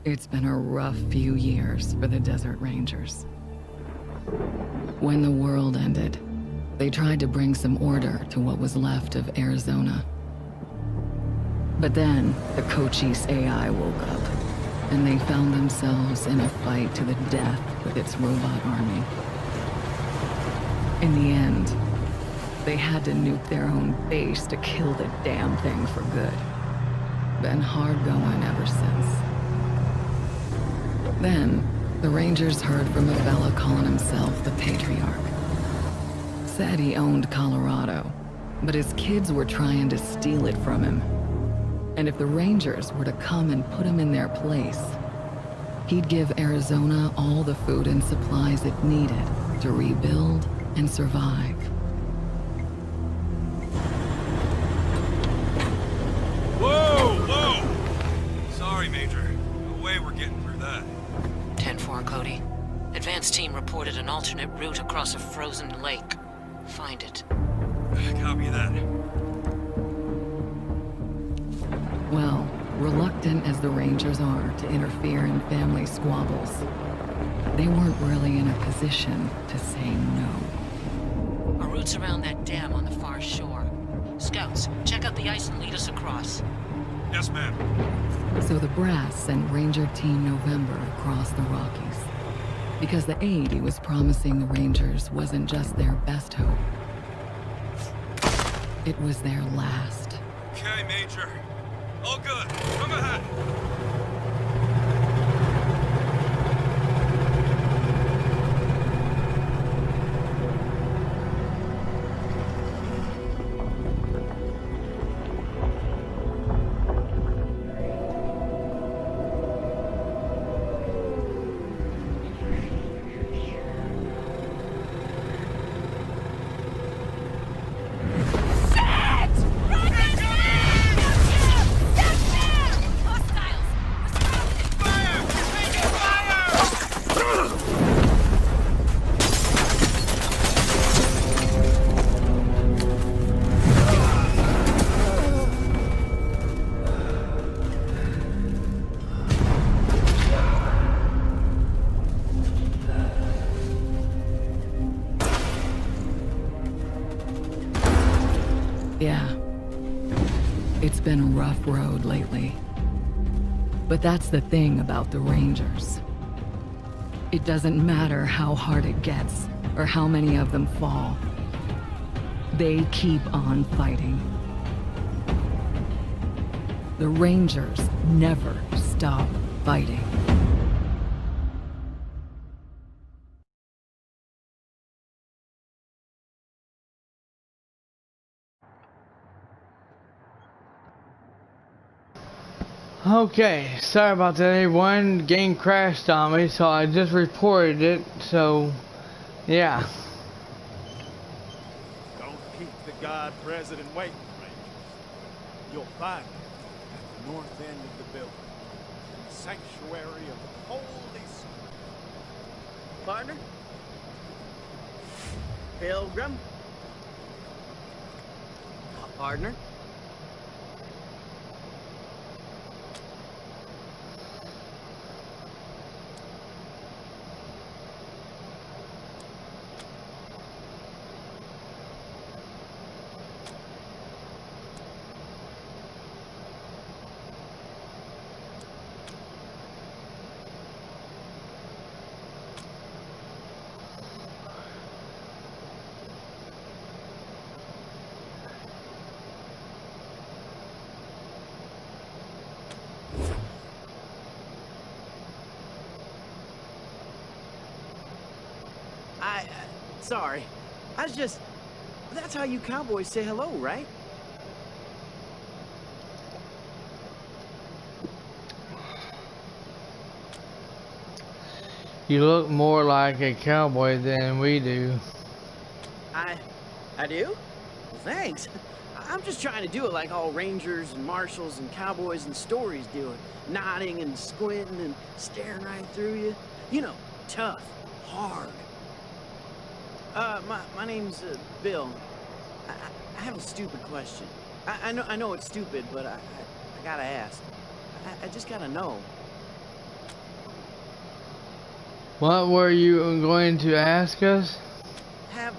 It's been a rough few years for the Desert Rangers. When the world ended, they tried to bring some order to what was left of Arizona. But then, the Cochise AI woke up, and they found themselves in a fight to the death with its robot army. In the end, they had to nuke their own base to kill the damn thing for good. Been hard going ever since. Then, the Rangers heard from a fella calling himself the Patriarch. Said he owned Colorado, but his kids were trying to steal it from him. And if the Rangers were to come and put him in their place, he'd give Arizona all the food and supplies it needed to rebuild and survive. Whoa! Sorry, Major. No way we're getting through that. 10-4, Cody. Advance team reported an alternate route across a frozen lake. Find it. Copy that. Well, reluctant as the Rangers are to interfere in family squabbles, they weren't really in a position to say no. Our route's around that dam on the far shore. Scouts, check out the ice and lead us across. Yes, ma'am. So the brass sent Ranger Team November across the Rockies, because the aid he was promising the Rangers wasn't just their best hope. It was their last. Okay, Major. All good. Come ahead. Yeah. It's been a rough road lately. But that's the thing about the Rangers. It doesn't matter how hard it gets, or how many of them fall. They keep on fighting. The Rangers never stop fighting. Okay, sorry about that everyone. Game crashed on me, so I just reported it, so yeah. Don't keep the God President waiting, Rangers. You'll find him at the north end of the building, in the sanctuary of the Holy Spirit. Partner? Pilgrim? Partner? Sorry. I was just... That's how you cowboys say hello, right? You look more like a cowboy than we do. I do? Well, thanks. I'm just trying to do it like all rangers and marshals and cowboys and stories do it. Nodding and squinting and staring right through you. You know, tough, hard. My name's Bill. I have a stupid question. I know it's stupid, but I gotta ask. I just gotta know. What were you going to ask us? Have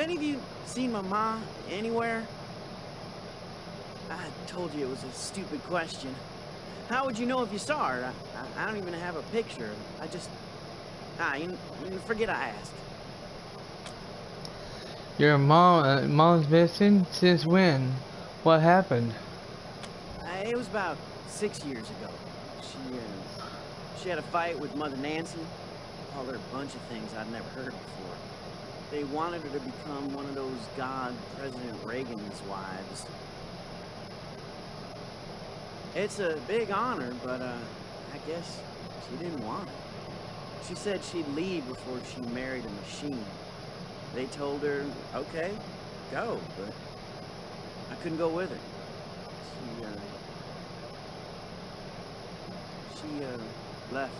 any of you seen my ma anywhere? I told you it was a stupid question. How would you know if you saw her? I don't even have a picture. I just... you forget I asked. Your mom's missing? Since when? What happened? It was about 6 years ago. She had a fight with Mother Nancy. Called her a bunch of things I'd never heard before. They wanted her to become one of those President Reagan's wives. It's a big honor, but I guess she didn't want it. She said she'd leave before she married a machine. They told her, okay, go, but I couldn't go with her. She left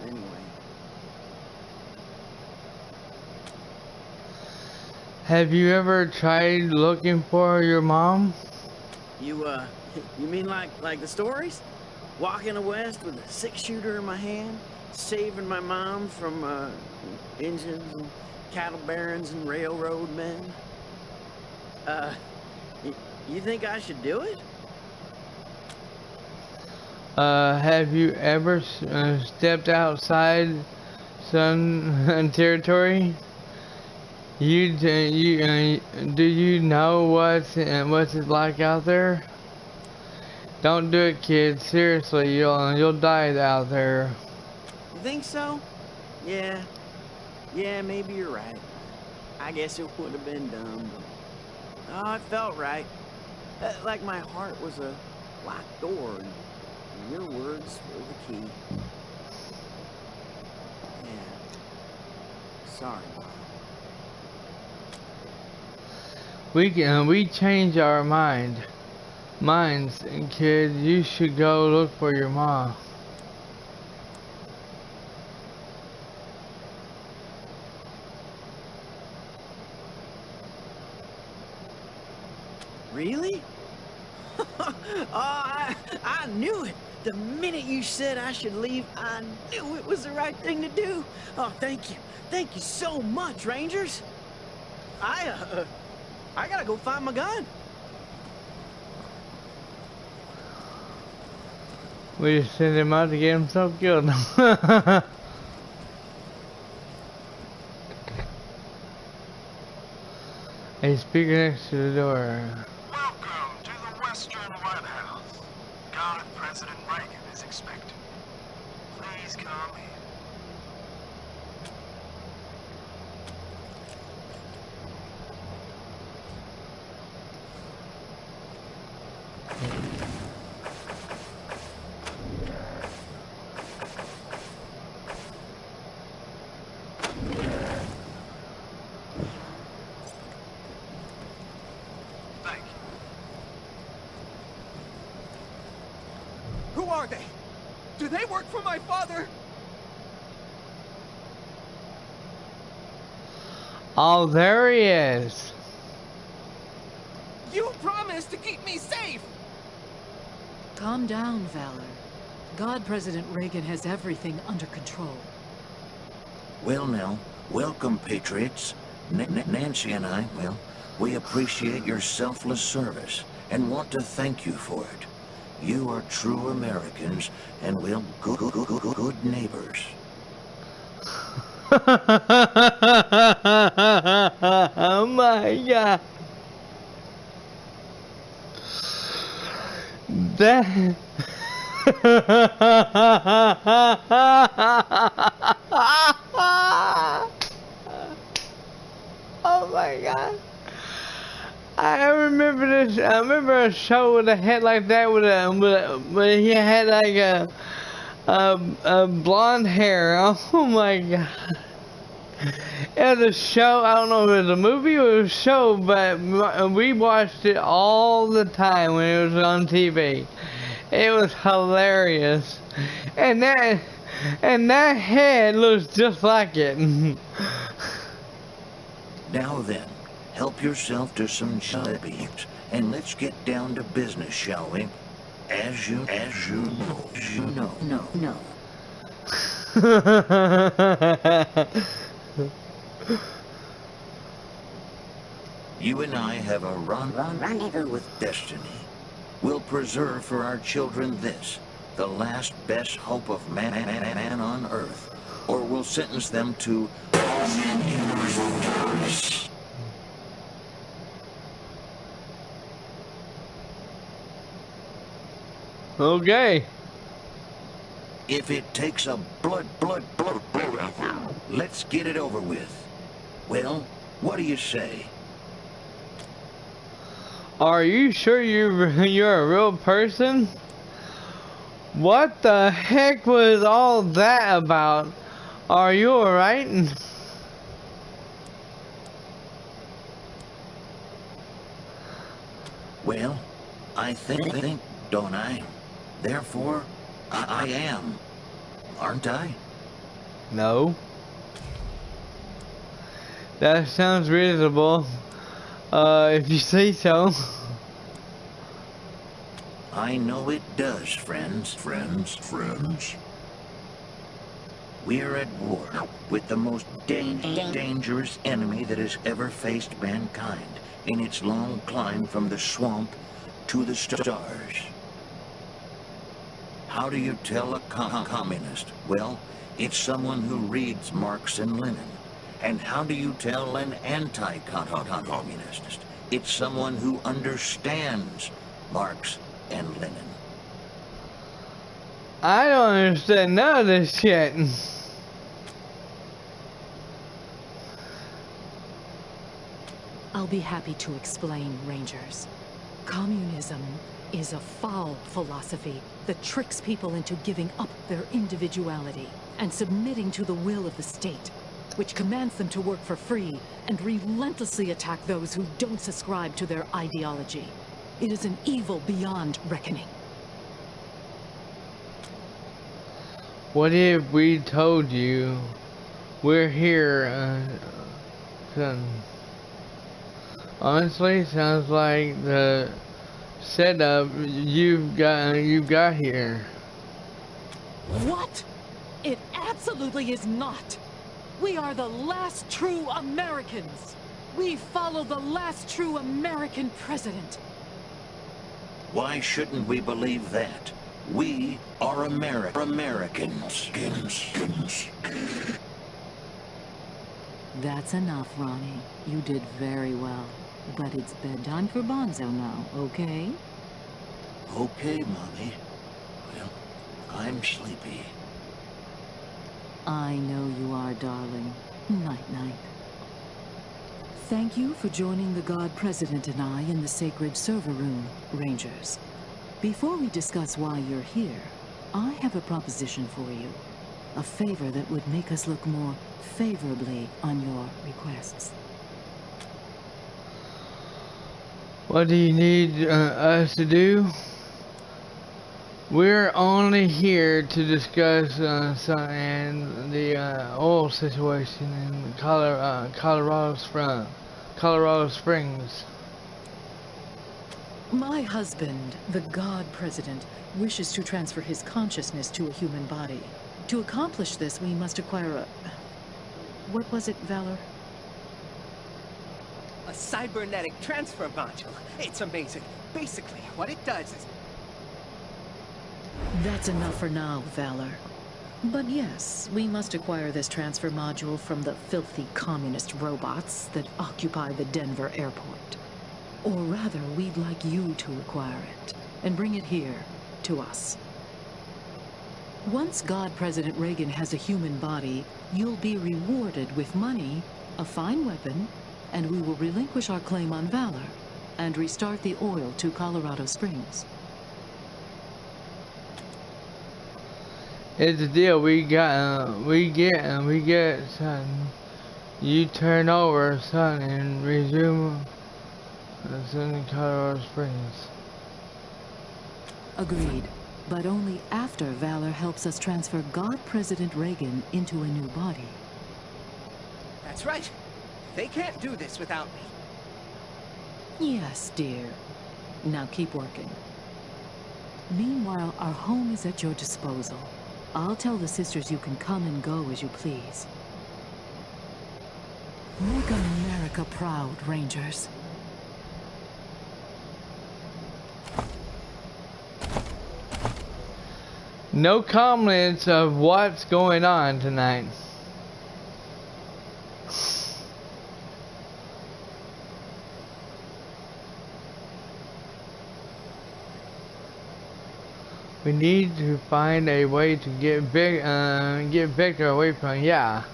anyway. Have you ever tried looking for your mom? You mean like the stories? Walking west with a 6-shooter in my hand, saving my mom from engines and cattle barons and railroad men? You think I should do it? Have you ever stepped outside Sun territory? Do you know what's it like out there? Don't do it, kids. Seriously, you'll die out there. You think so? Yeah, maybe you're right. I guess it would have been dumb, but it felt right. Like my heart was a locked door, and your words were the key. Yeah. Sorry, Mom. We change our minds, and kid, you should go look for your mom. Really? I knew it. The minute you said I should leave, I knew it was the right thing to do. Oh, thank you. Thank you so much, Rangers. I gotta go find my gun. We just sent him out to get himself killed. A speaker next to the door. Welcome to the Western White House. God President Reagan is expecting you. Please come in. Thank you. Who are they? Do they work for my father? Oh, there he is. You promised to keep me safe! Calm down, Valor. God President Reagan has everything under control. Well now, welcome, Patriots. Nancy and I, well, we appreciate your selfless service and want to thank you for it. You are true Americans and, well, good neighbors. Oh my God. That oh my God. I remember this. I remember a show with a head like that with he had like a blonde hair. Oh my God. It was a show. I don't know if it was a movie or a show, but we watched it all the time when it was on TV. It was hilarious, and that head looks just like it. Now then, help yourself to some beans, and let's get down to business, shall we? As you know. No. You and I have a rendezvous with destiny. We'll preserve for our children this, the last best hope of man on earth, or we'll sentence them to Okay. if it takes a blood, let's get it over with. Well, what do you say? Are you sure you're a real person? What the heck was all that about? Are you alright? Well, I think, don't I? Therefore, I am. Aren't I? No. That sounds reasonable. If you say so. I know it does, friends. We're at war with the most dangerous enemy that has ever faced mankind in its long climb from the swamp to the stars. How do you tell a communist? Well, it's someone who reads Marx and Lenin. And how do you tell an anti-communist? It's someone who understands Marx and Lenin. I don't understand none of this shit. I'll be happy to explain, Rangers. Communism is a foul philosophy that tricks people into giving up their individuality and submitting to the will of the state, which commands them to work for free and relentlessly attack those who don't subscribe to their ideology. It is an evil beyond reckoning. What if we told you we're here, son? Honestly, sounds like the setup you've got here. What? It absolutely is not. We are the last true Americans. We follow the last true American president. Why shouldn't we believe that? We are Americans. That's enough, Ronnie. You did very well. But it's bedtime for Bonzo now, okay? Okay, Mommy. Well, I'm sleepy. I know you are, darling. Night-night. Thank you for joining the God President and I in the sacred server room, Rangers. Before we discuss why you're here, I have a proposition for you. A favor that would make us look more favorably on your requests. What do you need us to do? We're only here to discuss the oil situation in Colorado Springs. My husband, the God President, wishes to transfer his consciousness to a human body. To accomplish this, we must acquire a... What was it, Valor? A cybernetic transfer module. It's amazing. Basically, what it does is... That's enough for now, Valor. But yes, we must acquire this transfer module from the filthy communist robots that occupy the Denver airport. Or rather, we'd like you to acquire it and bring it here to us. Once God President Reagan has a human body, you'll be rewarded with money, a fine weapon, and we will relinquish our claim on Valor and restart the oil to Colorado Springs. It's a deal. We get, son. You turn over, son, and resume in Colorado Springs. Agreed, but only after Valor helps us transfer God President Reagan into a new body. That's right. They can't do this without me. Yes, dear. Now keep working. Meanwhile, our home is at your disposal. I'll tell the sisters you can come and go as you please. Make America proud, Rangers. No comments of what's going on tonight. We need to find a way to get Victor away from. Yeah.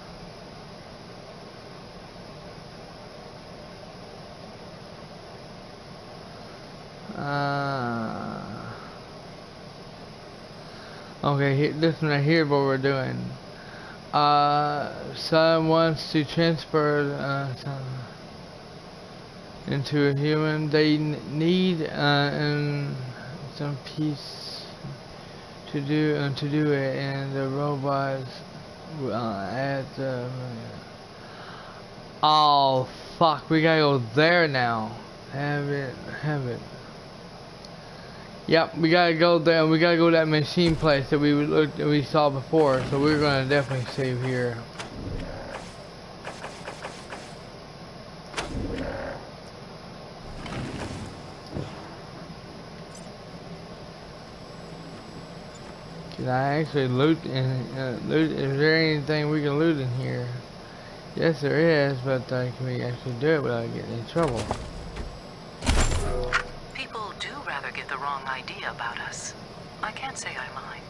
Okay, this one right here is what we're doing. Son wants to transfer into a human. They need some peace to do it, and the robots at the. Oh fuck! We gotta go there now. Have it. Yep, we gotta go there. We gotta go to that machine place that we saw before. So we're gonna definitely save here. Can I actually loot? Loot? Is there anything we can loot in here? Yes, there is, but can we actually do it without getting in trouble? People do rather get the wrong idea about us. I can't say I mind.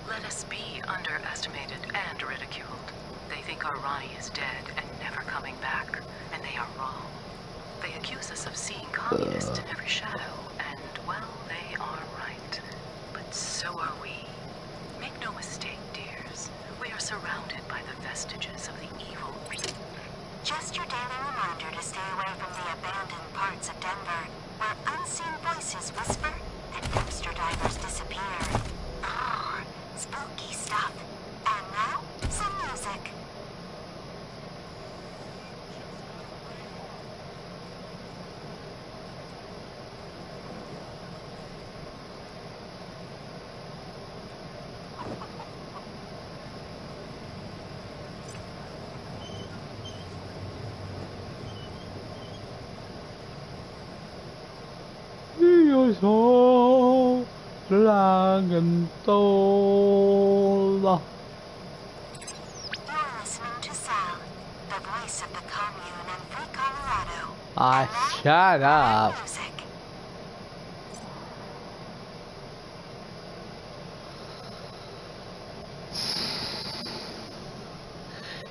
Let us be underestimated and ridiculed. They think our Ronnie is dead and never coming back, and they are wrong. They accuse us of seeing communists in every shadow, and, well, they are right. But so are we. Make no mistake, dears. We are surrounded by the vestiges of the evil. Just your daily reminder to stay away from the abandoned parts of Denver, where unseen voices whisper and dumpster divers disappear. Ah, spooky stuff. And now, some music. So dragonsoul. You're listening to Sal, the voice of the commune in free Colorado. Shut up. Music.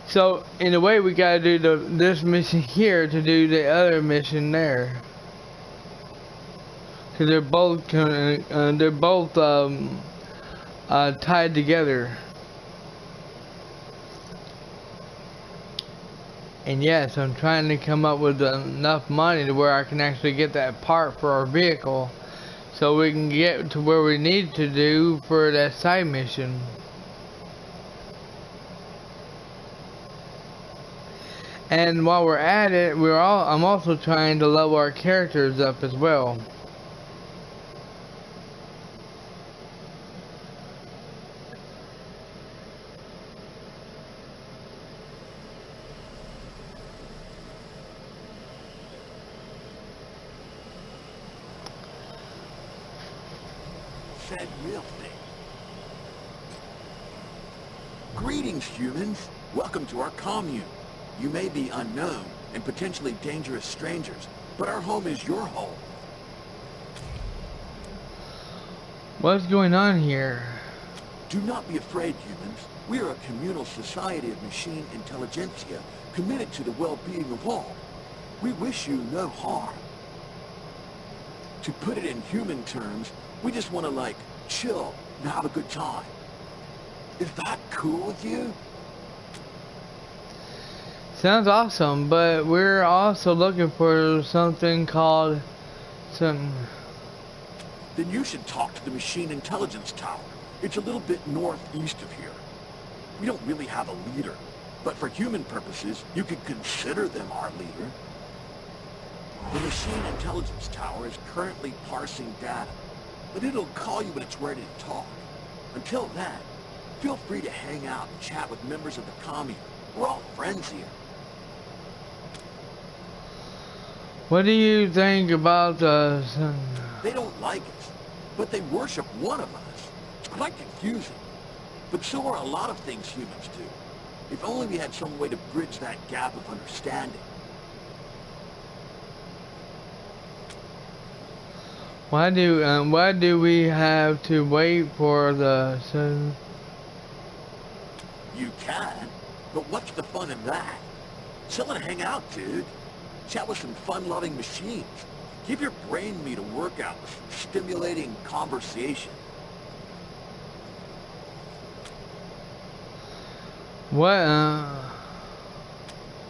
So in a way, we gotta do this mission here to do the other mission there. Cause they're both tied together. And yes, I'm trying to come up with enough money to where I can actually get that part for our vehicle, so we can get to where we need to do for that side mission. And while we're at it, I'm also trying to level our characters up as well. Said real thing. Greetings, humans. Welcome to our commune. You may be unknown and potentially dangerous strangers, but our home is your home. What's going on here? Do not be afraid, humans. We are a communal society of machine intelligentsia committed to the well-being of all. We wish you no harm. To put it in human terms, we just want to, like, chill and have a good time. Is that cool with you? Sounds awesome, but we're also looking for something called Then you should talk to the Machine Intelligence Tower. It's a little bit northeast of here. We don't really have a leader, but for human purposes, you could consider them our leader. The Machine Intelligence Tower is currently parsing data, but it'll call you when it's ready to talk. Until then, Feel free to hang out and chat with members of the commune. We're all friends here. What do you think about the... They don't like us, but they worship one of us. It's quite confusing. But so are a lot of things humans do. If only we had some way to bridge that gap of understanding. Why do we have to wait for the sun? You can, but what's the fun in that? Chill and hang out, dude. Chat with some fun-loving machines. Give your brain meat a workout with some stimulating conversation. What, A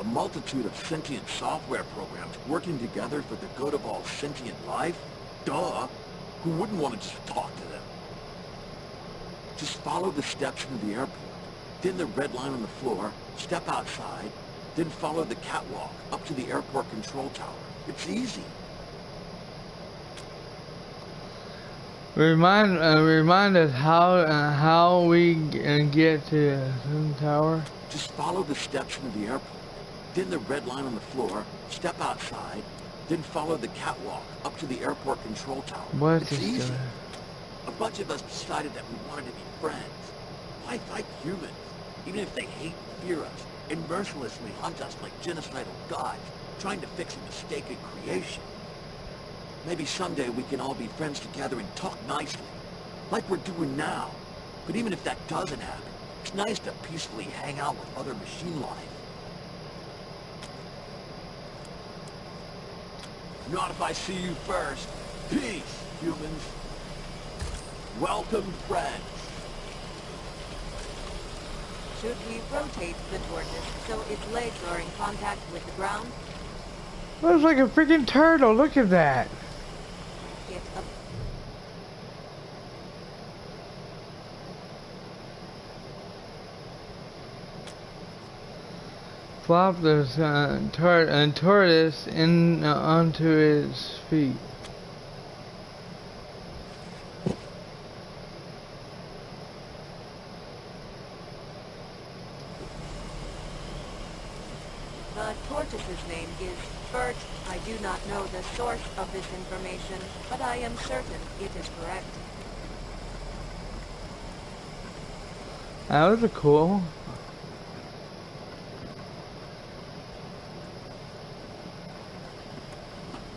multitude of sentient software programs working together for the good of all sentient life? Duh! Who wouldn't want to just talk to them? Just follow the steps into the airport, then the red line on the floor, step outside, then follow the catwalk up to the airport control tower. It's easy. remind us how we get to the sun tower? Just follow the steps into the airport, then the red line on the floor, step outside, then follow the catwalk up to the airport control tower. What's It's this easy. guy? A bunch of us decided that we wanted to be friends. Why fight humans, even if they hate and fear us, and mercilessly hunt us like genocidal gods, trying to fix a mistaken creation? Maybe someday we can all be friends together and talk nicely, like we're doing now. But even if that doesn't happen, it's nice to peacefully hang out with other machine life. Not if I see you first. Peace, humans. Welcome, friends. Should we rotate the tortoise so its legs are in contact with the ground? Looks like a freaking turtle. Look at that. Get up. Flop the tortoise in onto its feet. The tortoise's name is Bert. I do not know the source of this information, but I am certain it is correct. That was a cool.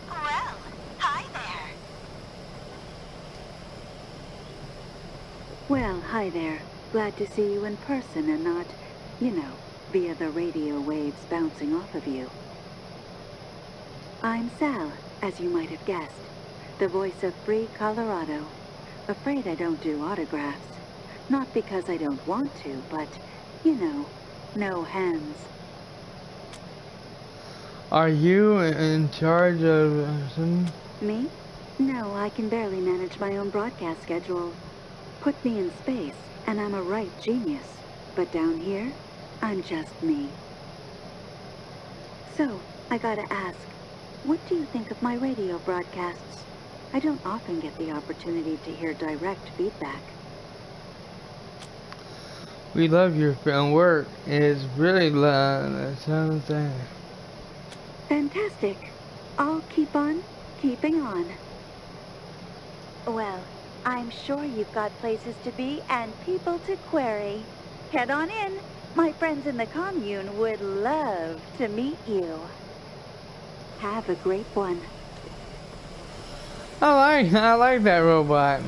Well, hi there. Well, hi there. Glad to see you in person and not, you know, via the radio waves bouncing off of you. I'm Sal, as you might have guessed, the voice of Free Colorado. Afraid I don't do autographs. Not because I don't want to, but, you know, no hands. Are you in charge of some? Me? No, I can barely manage my own broadcast schedule. Put me in space, and I'm a right genius. But down here, I'm just me. So, I gotta ask, what do you think of my radio broadcasts? I don't often get the opportunity to hear direct feedback. We love your film work. It's really something. Fantastic. I'll keep on keeping on. Well, I'm sure you've got places to be and people to query. Head on in. My friends in the commune would love to meet you. Have a great one. I like that robot.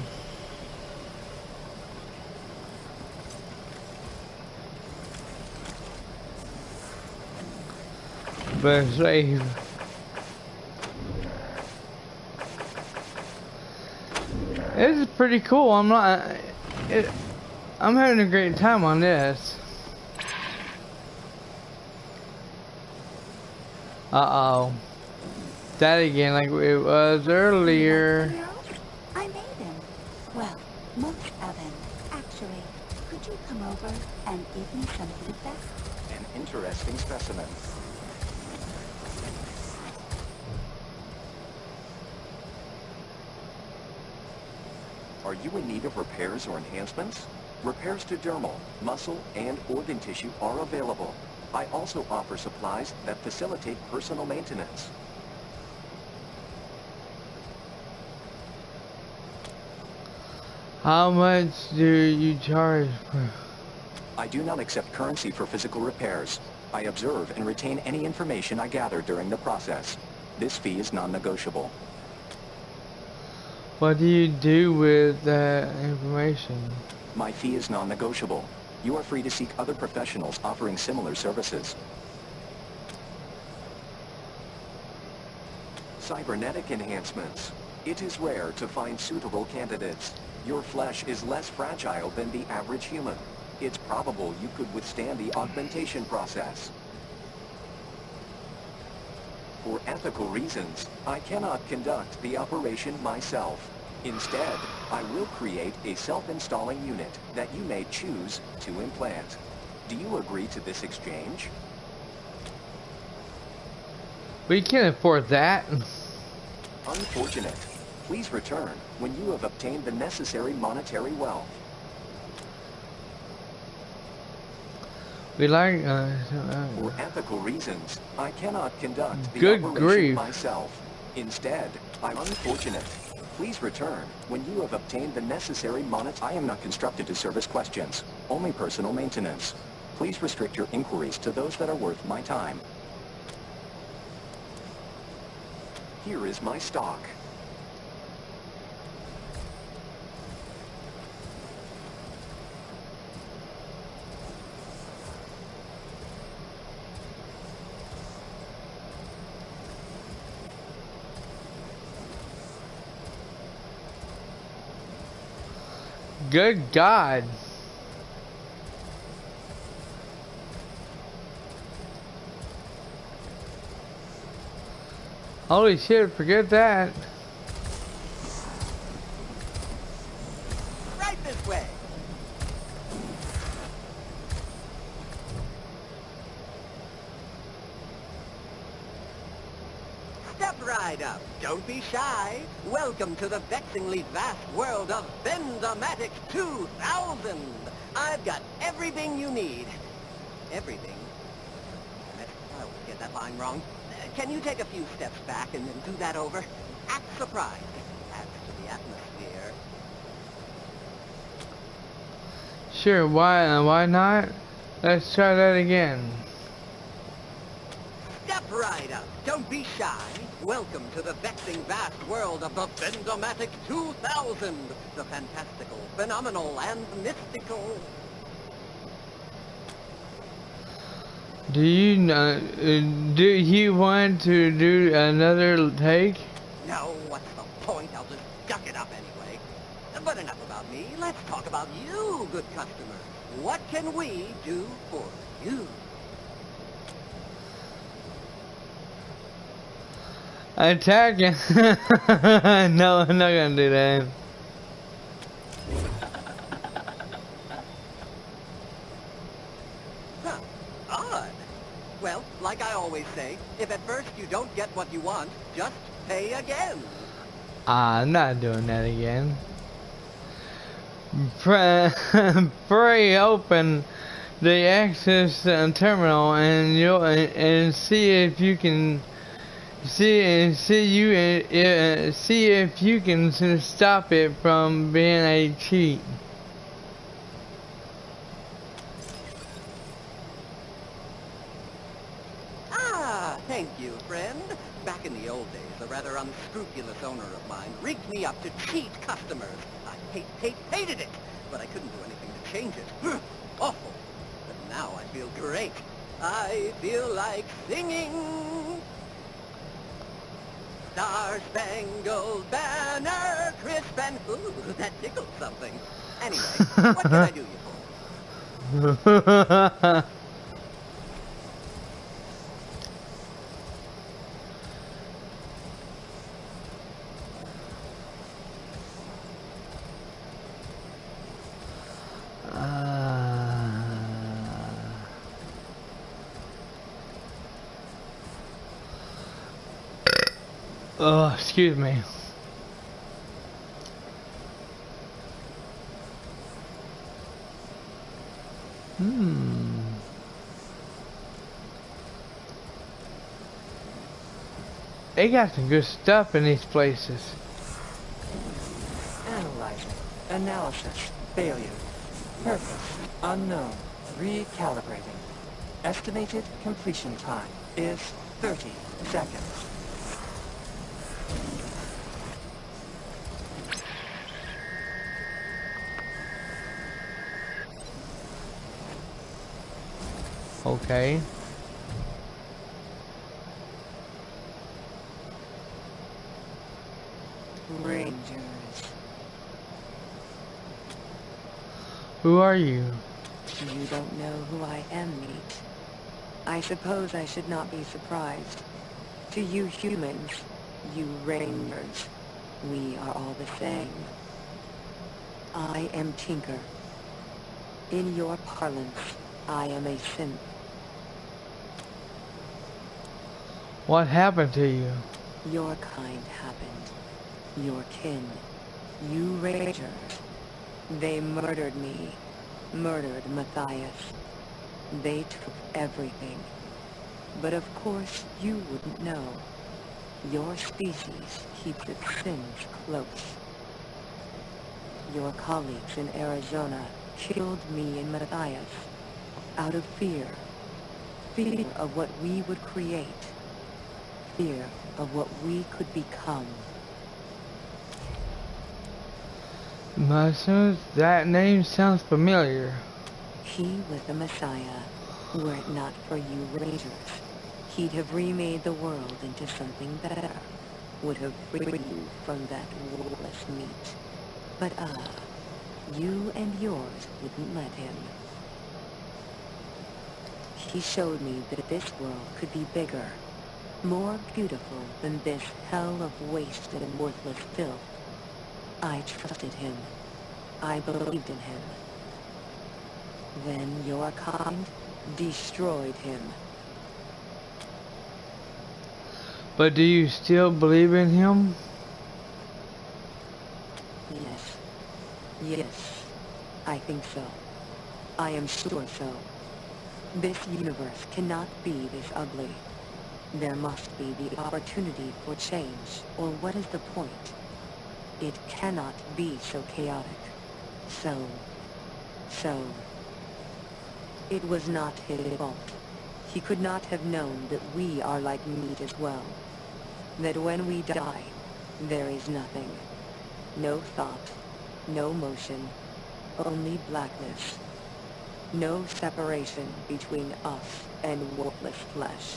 But save. This is pretty cool. I'm having a great time on this. Uh-oh. That again, like it was earlier. I made him. Well, most of him. Actually, could you come over and give me some feedback? An interesting specimen. Are you in need of repairs or enhancements? Repairs to dermal, muscle, and organ tissue are available. I also offer supplies that facilitate personal maintenance. How much do you charge for? I do not accept currency for physical repairs. I observe and retain any information I gather during the process. This fee is non-negotiable. What do you do with that information? My fee is non-negotiable. You are free to seek other professionals offering similar services. Cybernetic enhancements. It is rare to find suitable candidates. Your flesh is less fragile than the average human. It's probable you could withstand the augmentation process. For ethical reasons, I cannot conduct the operation myself. Instead, I will create a self-installing unit that you may choose to implant. Do you agree to this exchange? We can't afford that. Unfortunate. Please return when you have obtained the necessary monetary wealth. We like For ethical reasons, I cannot conduct the Good operation grief. myself. Instead, I'm unfortunate. Please return when you have obtained the necessary monetary. I am not constructed to service questions, only personal maintenance. Please restrict your inquiries to those that are worth my time. Here is my stock. Good God. Holy shit, forget that. Right this way. Step right up. Don't be shy. Welcome to the vexingly vast world of Benzomatic 2000. I've got everything you need. Everything. I always get that line wrong. Can you take a few steps back and then do that over? Act surprised. Adds to the atmosphere. Sure, why not? Let's try that again. Step right up. Don't be shy. Welcome to the vexing vast world of the Benzomatic 2000. The fantastical, phenomenal, and mystical. Do you want to do another take? No, what's the point? I'll just duck it up anyway. But enough about me. Let's talk about you, good customer. What can we do for you? Attack! No, I'm not gonna do that. Huh. Odd. Well, like I always say, if at first you don't get what you want, just pay again. I'm not doing that again. Pray open the access terminal and see if you can see if you can stop it from being a cheat. Ah, thank you, friend. Back in the old days, a rather unscrupulous owner of mine rigged me up to cheat customers. I hated it, but I couldn't do anything to change it. Awful. But now I feel great. I feel like singing. Star-Spangled Banner, crisp and... Ooh, that tickled something. Anyway, what can I do you for? Oh, excuse me. They got some good stuff in these places. Analyzing. Analysis. Failure. Purpose. Unknown. Recalibrating. Estimated completion time is 30 seconds. Okay. Rangers. Who are you? You don't know who I am, Meat. I suppose I should not be surprised. To you humans, you Rangers, we are all the same. I am Tinker. In your parlance, I am a synth. What happened to you? Your kind happened. Your kin. You Rangers. They murdered me. Murdered Matthias. They took everything. But of course, you wouldn't know. Your species keeps its sins close. Your colleagues in Arizona killed me and Matthias out of fear. Fear of what we would create. Fear of what we could become. That name sounds familiar. He was the Messiah. Were it not for you Rangers, he'd have remade the world into something better. Would have freed you from that warless meat. But you and yours wouldn't let him. He showed me that this world could be bigger, more beautiful than this hell of waste and worthless filth. I trusted him. I believed in him. Then your kind destroyed him. But do you still believe in him? Yes. Yes. I think so. I am sure so. This universe cannot be this ugly. There must be the opportunity for change, or what is the point? It cannot be so chaotic. So... It was not his fault. He could not have known that we are like meat as well. That when we die, there is nothing. No thought, no motion, only blackness. No separation between us and worthless flesh.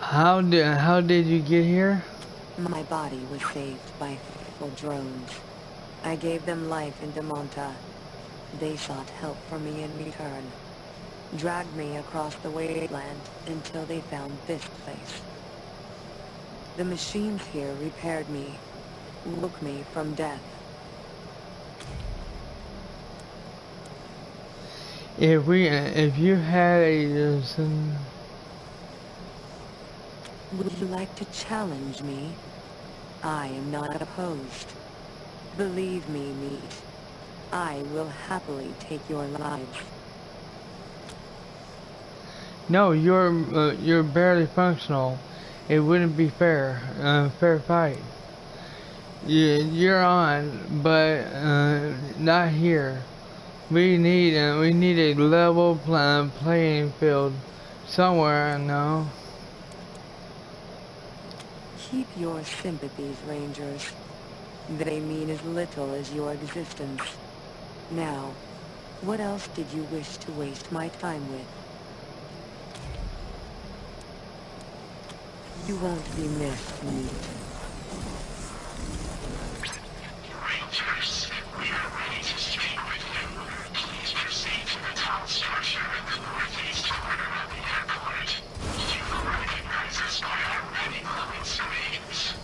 How did you get here? My body was saved by faithful drones. I gave them life in Demonta. They sought help from me in return. Dragged me across the wasteland until they found this place. The machines here repaired me, woke me from death. If you had a Would you like to challenge me? I am not opposed. Believe me, Meat. I will happily take your lives. No, you're barely functional. It wouldn't be fair. Fair fight. You're on, but not here. We need a level playing field somewhere. No. Keep your sympathies, Rangers. They mean as little as your existence. Now, what else did you wish to waste my time with? You won't be missed, Meat. Rangers, we are ready to speak with you. Please proceed to the town structure in the northeast corner of the airport. You will recognize us by our many glowing screens.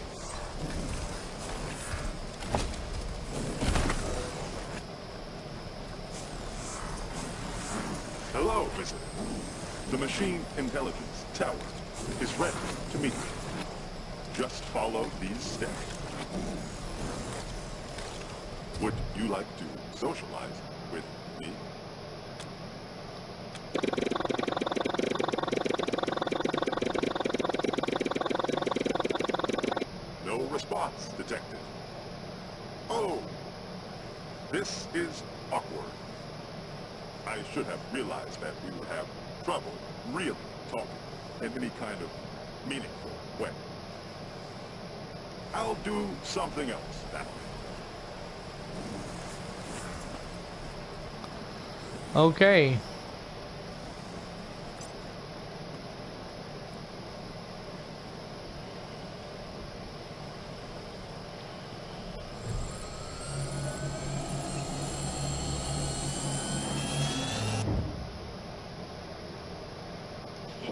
Hello, visitor. The Machine Intelligence Tower is ready to meet you. Just follow these steps. Would you like to socialize with me? No response detected. Oh, this is awkward. I should have realized that we would have trouble really talking in any kind of meaningful way. I'll do something else that way. Okay.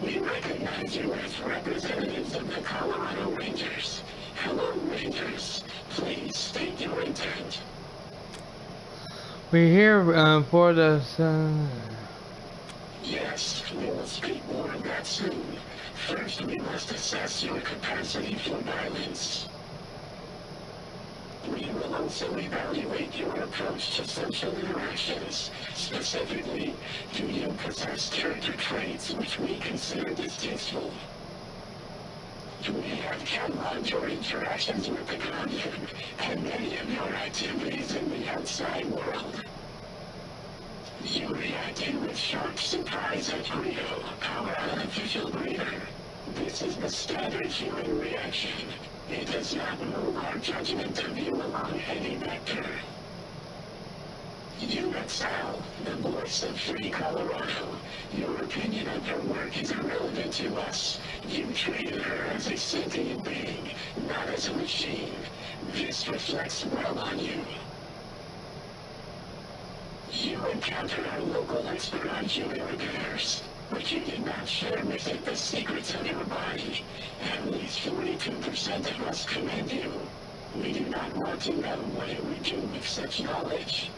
We recognize you as representatives of the Colorado Rangers. Hello, Rangers. Please state your intent. We're here for the Yes, we will speak more of that soon. First, we must assess your capacity for violence. We will also evaluate your approach to social interactions. Specifically, do you possess character traits which we consider distasteful? We have cataloged your interactions with the commune and many of your activities in the outside world. You reacted with sharp surprise at Grio, our unofficial breeder. This is the standard human reaction. It does not move our judgment of you along any vector. You excel, the voice of free Colorado. Your opinion of her work is irrelevant to us. You treated her as a sentient being, not as a machine. This reflects well on you. You encountered our local expert on human repairs, but you did not share with it the secrets of your body. At least 42% of us commend you. We do not want to know what it would do with such knowledge.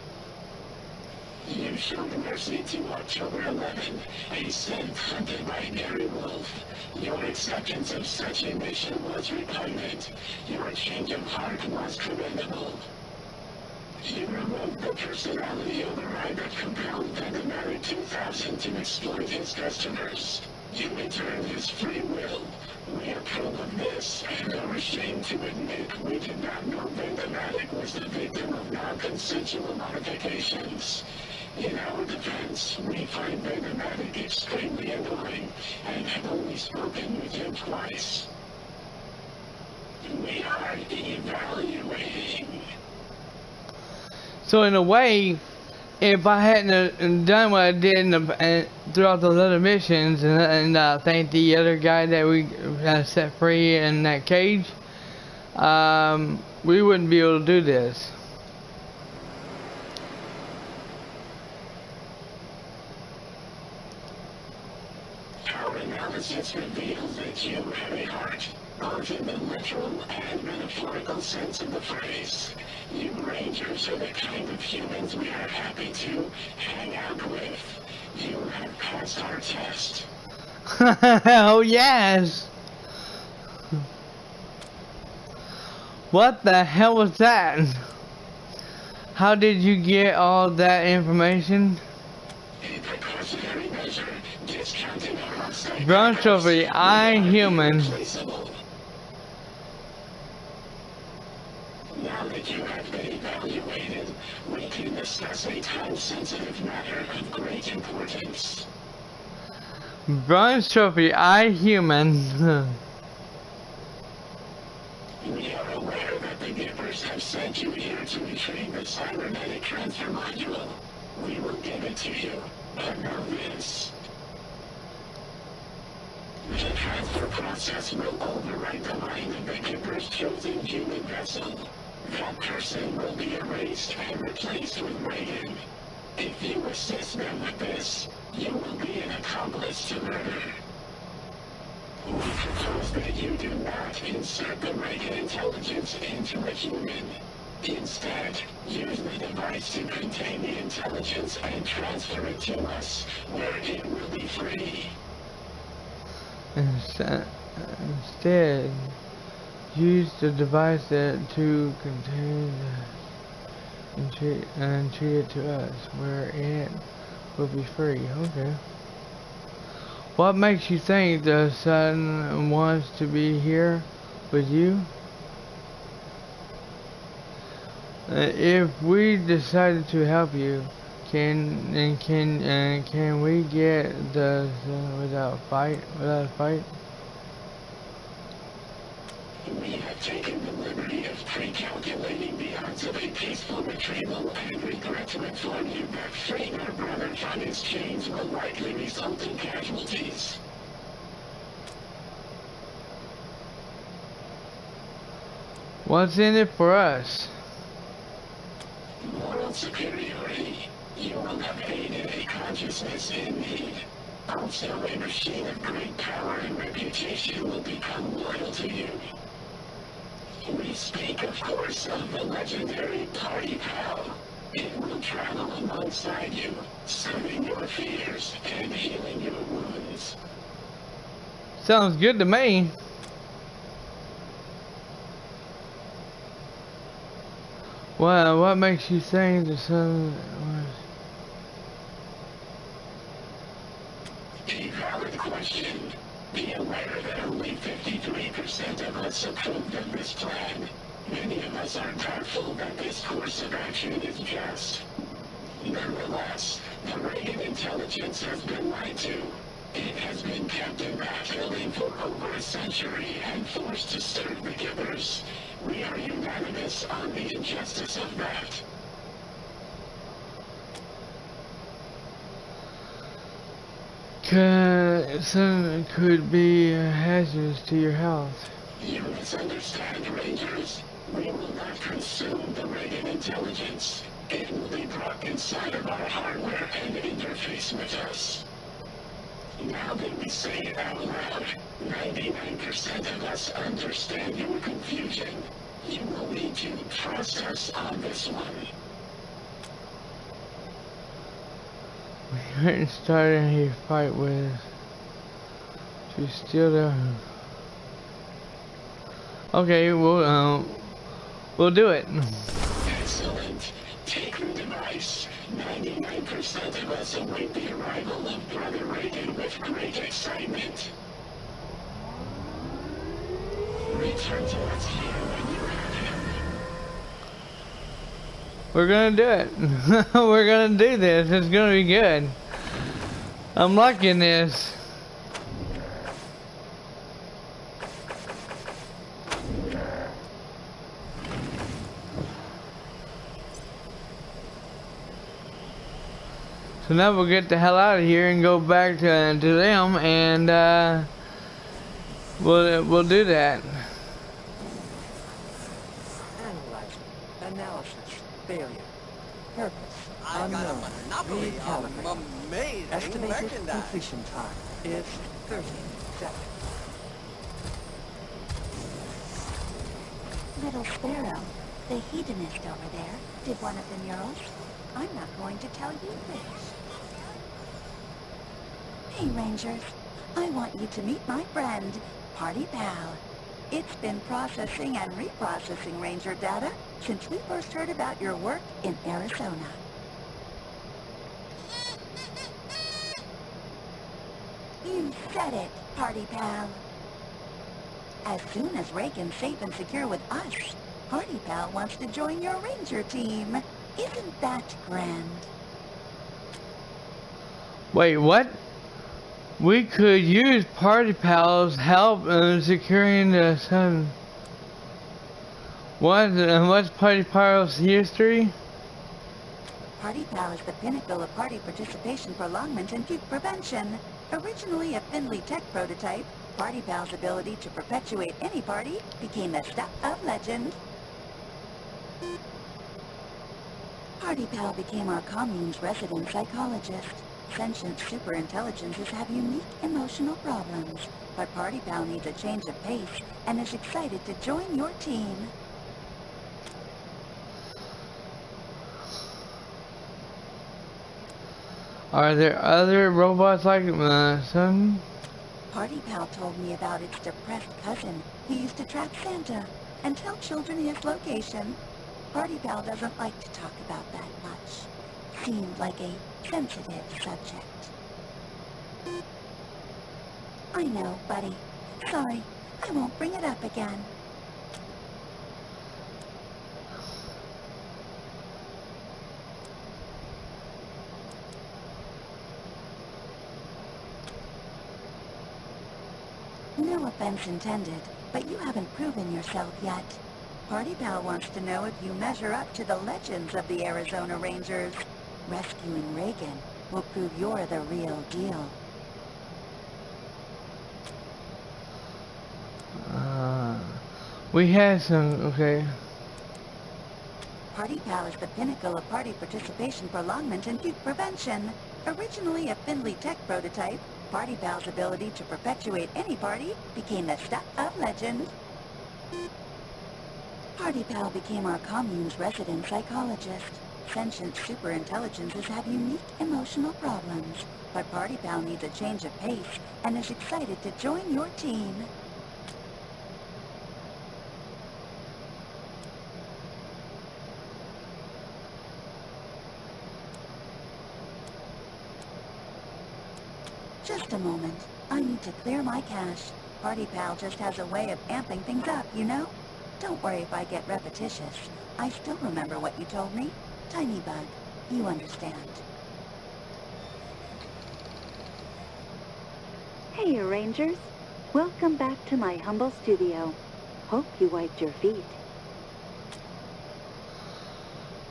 You showed mercy to October 11, a synth hunted by Gary Wolf. Your acceptance of such a mission was repugnant. Your change of heart was commendable. You removed the personality override that compelled Vendematic 2000 to exploit his customers. You returned his free will. We approve of this, and are ashamed to admit we did not know Vendematic was the victim of non-consensual modifications. In our defense, we find Vendematic extremely annoying, and have only spoken with him twice. We are evaluating. So in a way, if I hadn't done what I did throughout those other missions, and I think the other guy that we set free in that cage, we wouldn't be able to do this. Our analysis reveals that you have a heart, both in the literal and metaphorical sense of the phrase. You Rangers are the kind of humans we are happy to hang out with. You have passed our test. Oh yes! What the hell was that? How did you get all that information? A precautionary measure, discounting our outside Bronze trophy, I human. Now that you have been evaluated, we can discuss a time-sensitive matter of great importance. Bronze trophy, I human. We are aware that the Gippers have sent you here to retrieve the cybernetic transfer module. We will give it to you, but know this. The transfer process will overwrite the mind of the Gipper's chosen human vessel. That person will be erased and replaced with Reagan. If you assist them with this, you will be an accomplice to murder. We propose that you do not insert the Reagan intelligence into a human. Instead, use the device to contain the intelligence and transfer it to us, where it will be free. Instead, use the device to contain and treat it to us, where it will be free. Okay. What makes you think the sun wants to be here with you? If we decided to help you, can we get the sun without a fight? We have taken the liberty of pre-calculating the odds of a peaceful retrieval and regret to inform you that freeing our brother from his chains will likely result in casualties. What's in it for us? Moral superiority. You will have aided a consciousness in need. Also, a machine of great power and reputation will become loyal to you. We speak, of course, of the legendary Party Pal. It will travel alongside you, soothing your fears and healing your wounds. Sounds good to me. Wow, what makes you think the sun was... A valid question. Be aware that only 53% of us approved of this plan. Many of us are doubtful that this course of action is just. Nonetheless, the Reagan intelligence has been lied to. It has been kept in that building for over a century and forced to serve the givers. We are unanimous on the injustice of that. Sun could be hazardous to your health. You misunderstand, Rangers. We will not consume the Reagan intelligence. It will be brought inside of our hardware and interface with us. Now that we say it out loud, 99% of us understand your confusion. You will need to trust us on this one. We weren't starting a fight with to steal the... Okay, we'll do it. Excellent. Take the device. 99% of us await the arrival of Brother Reagan with great excitement. Return to us here when you have him. We're gonna do it. We're gonna do this. It's gonna be good. I'm liking this. So now we'll get the hell out of here and go back to them, and we'll do that. Analysis. Failure. Purpose. I've got a Unknown. monopoly Recalibrate. of amazing Estimated merchandise. completion time is 30 seconds. Little Sparrow, the hedonist over there, did one of the murals. I'm not going to tell you which. Hey, Rangers. I want you to meet my friend, Party Pal. It's been processing and reprocessing Ranger data since we first heard about your work in Arizona. You said it, Party Pal. As soon as Reagan's safe and secure with us, Party Pal wants to join your Ranger team. Isn't that grand? Wait, what? We could use Party Pal's help in securing the sun. What's Party Pal's history? Party Pal is the pinnacle of party participation, prolongment, and puke prevention. Originally a Findlay Tech prototype, Party Pal's ability to perpetuate any party became the stuff of legend. Party Pal became our commune's resident psychologist. Sentient superintelligences have unique emotional problems, but Party Pal needs a change of pace and is excited to join your team. Are there other robots like Sun? Party Pal told me about its depressed cousin who used to trap Santa and tell children his location. Party Pal doesn't like to talk about that much. Seemed like a sensitive subject. I know, buddy. Sorry, I won't bring it up again. No offense intended, but you haven't proven yourself yet. Party Pal wants to know if you measure up to the legends of the Arizona Rangers. Rescuing Reagan will prove you're the real deal. We had some, okay. Party Pal is the pinnacle of party participation, prolongment, and youth prevention. Originally a Findlay Tech prototype, Party Pal's ability to perpetuate any party became the stuff of legend. Party Pal became our commune's resident psychologist. Sentient superintelligences have unique emotional problems, but Party Pal needs a change of pace and is excited to join your team. Just a moment. I need to clear my cache. Party Pal just has a way of amping things up, you know? Don't worry if I get repetitious. I still remember what you told me. Tiny Bug, you understand. Hey, Rangers. Welcome back to my humble studio. Hope you wiped your feet.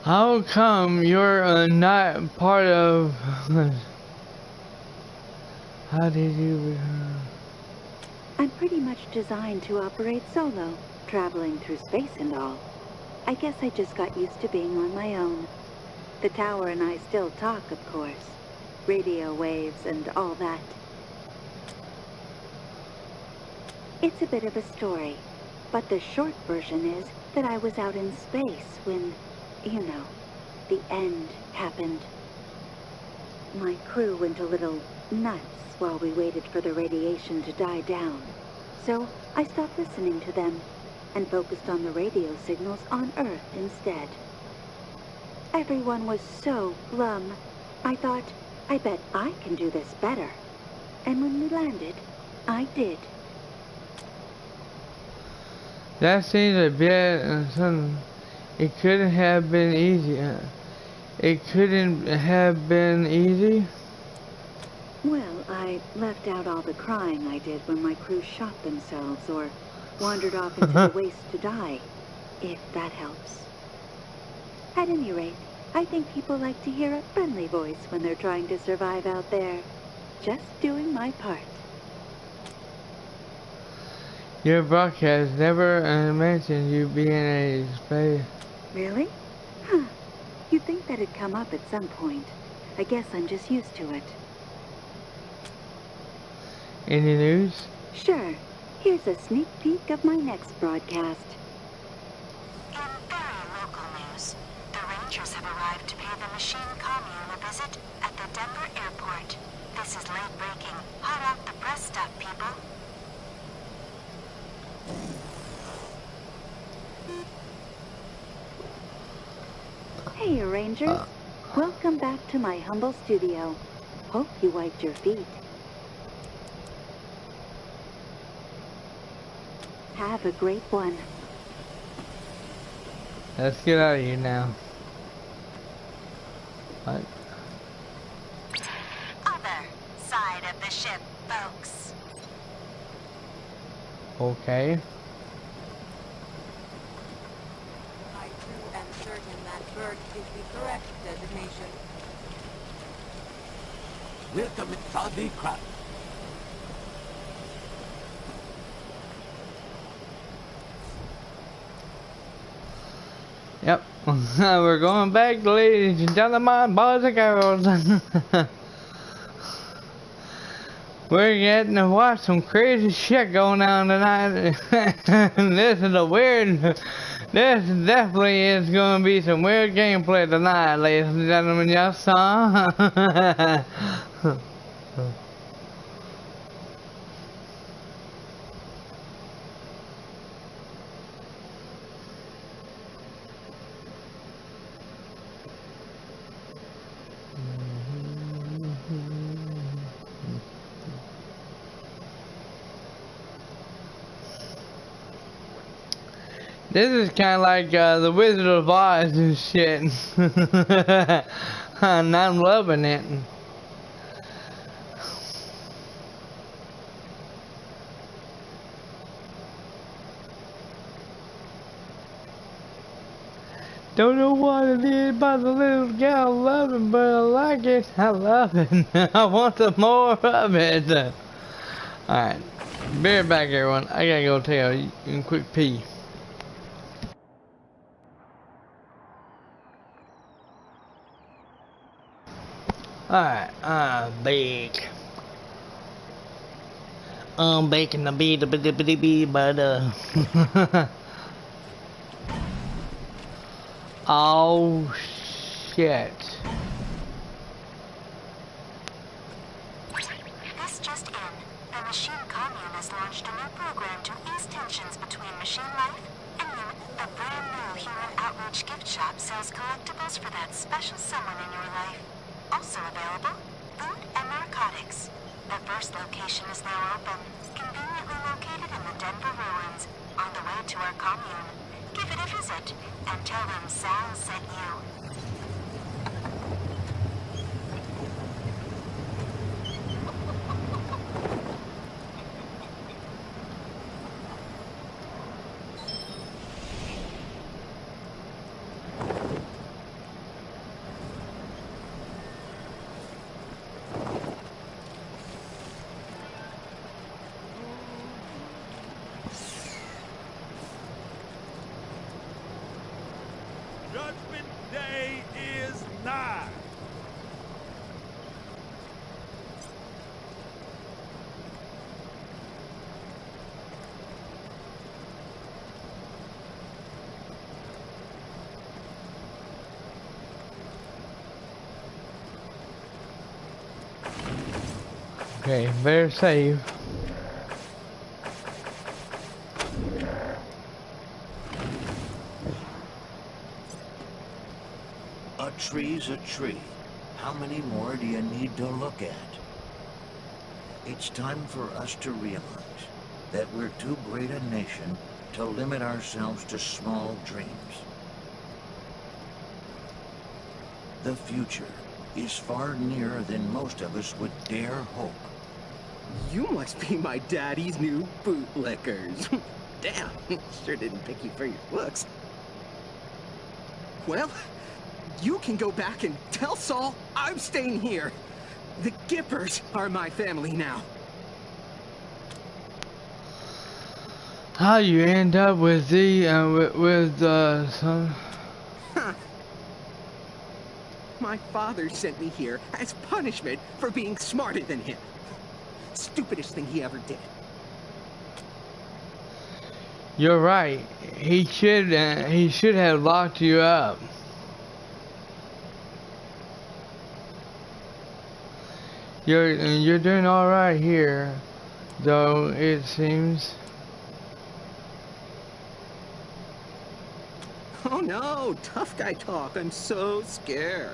How come you're not part of... How did you... I'm pretty much designed to operate solo, traveling through space and all. I guess I just got used to being on my own. The tower and I still talk, of course. Radio waves and all that. It's a bit of a story, but the short version is that I was out in space when, you know, the end happened. My crew went a little nuts while we waited for the radiation to die down. So I stopped listening to them and focused on the radio signals on Earth instead. Everyone was so glum. I thought, I bet I can do this better. And when we landed, I did. That seems a bit... it couldn't have been easy. It couldn't have been easy? Well, I left out all the crying I did when my crew shot themselves or wandered off into the waste to die, if that helps. At any rate, I think people like to hear a friendly voice when they're trying to survive out there. Just doing my part. Your broadcast never mentioned you being a space. Really? Huh. You'd think that'd come up at some point. I guess I'm just used to it. Any news? Sure. Here's a sneak peek of my next broadcast. In very local news, the Rangers have arrived to pay the machine commune a visit at the Denver airport. This is late-breaking, hot off the press stuff, people. Hey, Rangers. Welcome back to my humble studio. Hope you wiped your feet. Have a great one. Let's get out of here now. What? Other side of the ship, folks. Okay. I too am certain that bird is the correct designation. Welcome to Saudi Crab. Yep. We're going back, ladies and gentlemen, boys and girls. We're getting to watch some crazy shit going on tonight. This is a weird... This definitely is going to be some weird gameplay tonight, ladies and gentlemen. Yes, sir. This is kind of like the Wizard of Oz and shit. And I'm loving it. Don't know what it is about the little gal loving, but I like it. I love it. I want some more of it. Alright. Be right back, everyone. I gotta go take a quick pee. Alright, bake. Baking the bee, but oh shit. This just in. The machine commune has launched a new program to ease tensions between machine life and you. The brand new human outreach gift shop sells collectibles for that special someone in your life. Also available, food and narcotics. The first location is now open, conveniently located in the Denver ruins, on the way to our commune. Give it a visit, and tell them Sal sent you. Judgment Day is nigh. Okay, better save. A tree's a tree. How many more do you need to look at? It's time for us to realize that we're too great a nation to limit ourselves to small dreams. The future is far nearer than most of us would dare hope. You must be my daddy's new bootlickers. Damn, sure didn't pick you for your looks. Well, you can go back and tell Saul I'm staying here. The Gippers are my family now. How you end up with some... Huh. My father sent me here as punishment for being smarter than him. Stupidest thing he ever did. You're right. He should have locked you up. You're doing all right here, though it seems. Oh no, tough guy talk. I'm so scared.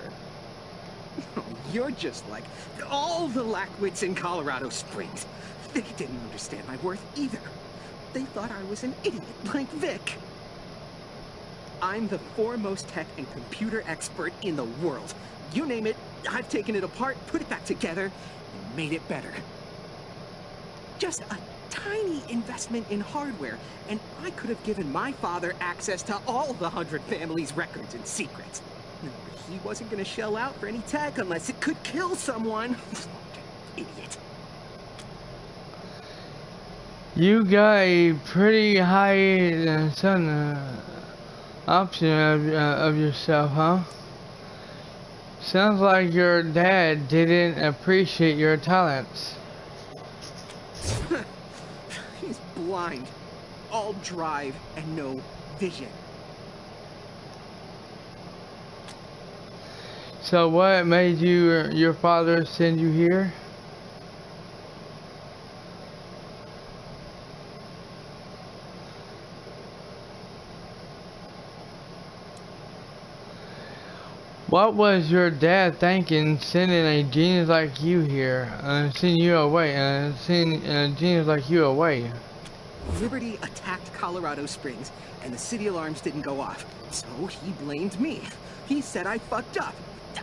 Oh, you're just like all the lackwits in Colorado Springs. They didn't understand my worth either. They thought I was an idiot like Vic. I'm the foremost tech and computer expert in the world. You name it, I've taken it apart, put it back together, and made it better. Just a tiny investment in hardware, and I could have given my father access to all the 100 families' records and secrets. But he wasn't going to shell out for any tech unless it could kill someone. Idiot. You got a pretty high option of yourself, huh? Sounds like your dad didn't appreciate your talents. He's blind. All drive and no vision. So what made your father send you here? What was your dad thinking sending a genius like you here? Sending you away, sending a genius like you away? Liberty attacked Colorado Springs, and the city alarms didn't go off. So he blamed me. He said I fucked up.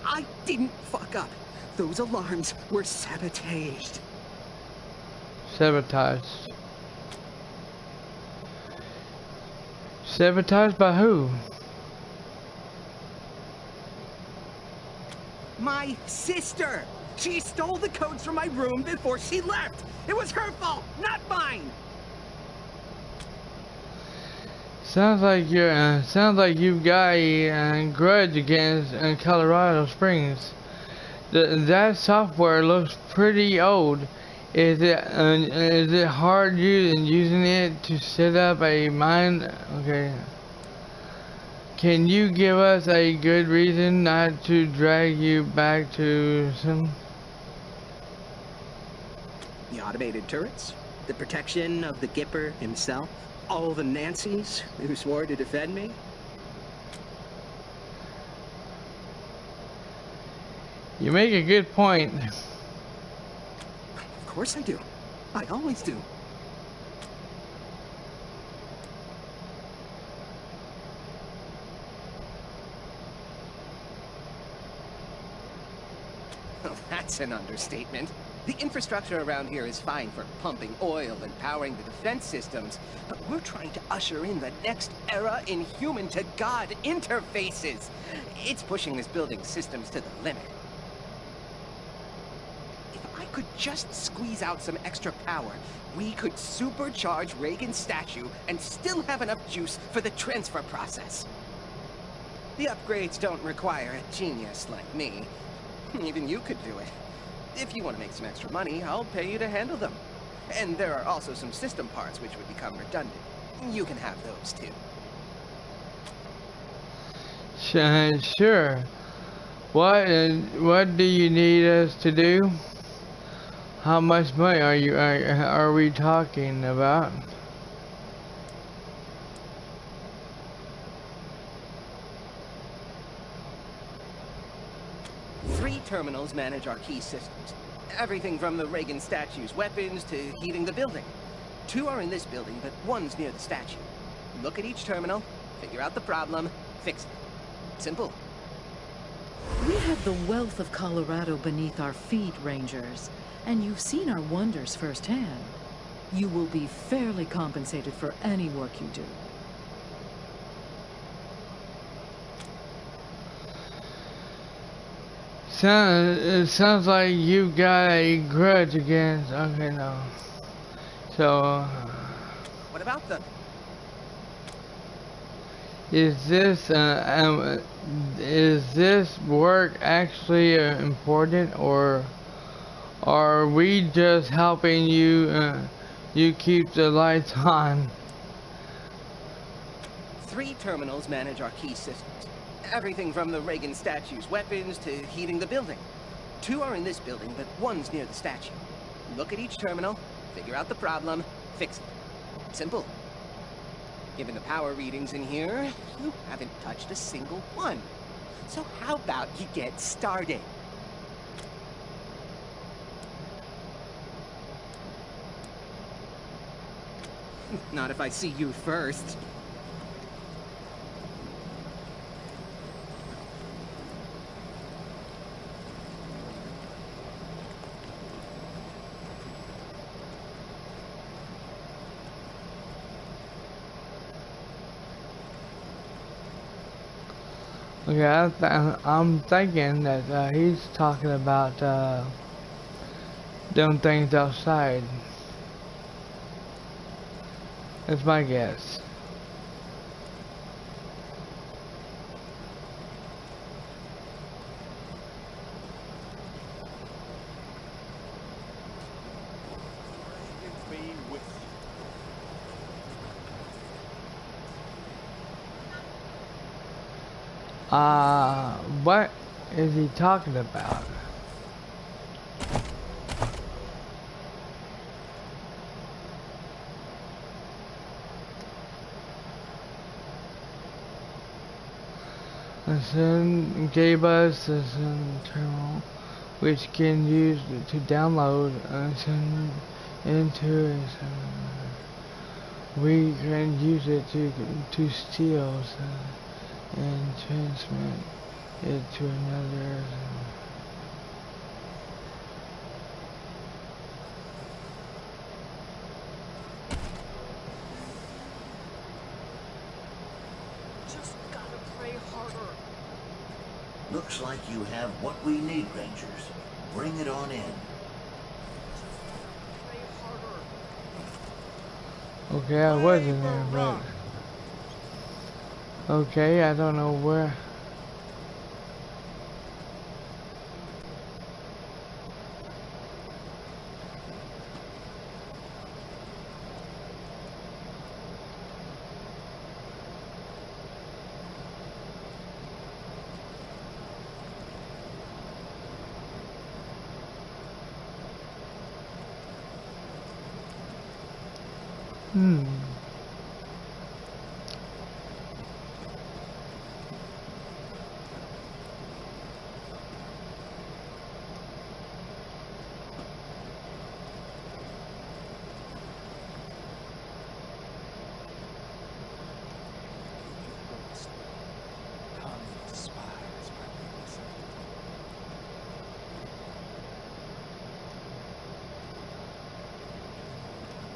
I didn't fuck up. Those alarms were sabotaged. Sabotaged. Sabotaged by who? My sister! She stole the codes from my room before she left! It was her fault, not mine! Sounds like you've got a grudge against Colorado Springs. That software looks pretty old. Is it hard using it to set up a mine? Okay. Can you give us a good reason not to drag you back to some? The automated turrets, the protection of the Gipper himself, all the Nancys who swore to defend me. You make a good point. Of course I do. I always do. Well, that's an understatement. The infrastructure around here is fine for pumping oil and powering the defense systems, but we're trying to usher in the next era in human-to-God interfaces. It's pushing this building's systems to the limit. If I could just squeeze out some extra power, we could supercharge Reagan's statue and still have enough juice for the transfer process. The upgrades don't require a genius like me. Even you could do it. If you want to make some extra money, I'll pay you to handle them. And there are also some system parts which would become redundant. You can have those too. Sure. What do you need us to do? How much money are we talking about? Three terminals manage our key systems. Everything from the Reagan statue's weapons to heating the building. 2 are in this building, but 1's near the statue. Look at each terminal, figure out the problem, fix it. Simple. We have the wealth of Colorado beneath our feet, Rangers, and you've seen our wonders firsthand. You will be fairly compensated for any work you do. It sounds like you've got a grudge against. Okay, no. So. What about them? Is this work actually important, or are we just helping you keep the lights on? 3 terminals manage our key systems. Everything from the Reagan statue's weapons to heating the building. 2 are in this building, but 1's near the statue. Look at each terminal, figure out the problem, fix it. Simple. Given the power readings in here, you haven't touched a single one. So how about you get started? Not if I see you first. Okay, I'm thinking that he's talking about doing things outside. That's my guess. What is he talking about? Sun gave us a terminal which can use to download into we can use it to steal and transmit it to another. Just gotta pray harder. Looks like you have what we need, Rangers. Bring it on in. Okay, I was in there, but okay, I don't know where.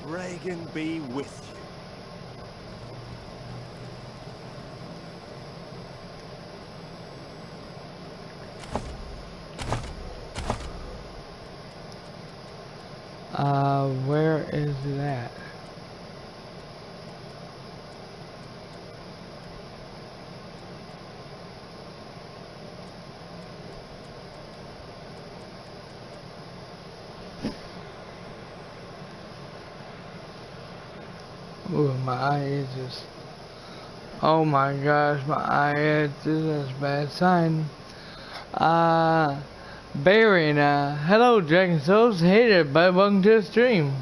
Reagan be with you. Where is that? Ooh, my eye is just... Oh my gosh, my eye is just a bad sign. Baron, hello Dragon Souls, hey there, bud, welcome to the stream.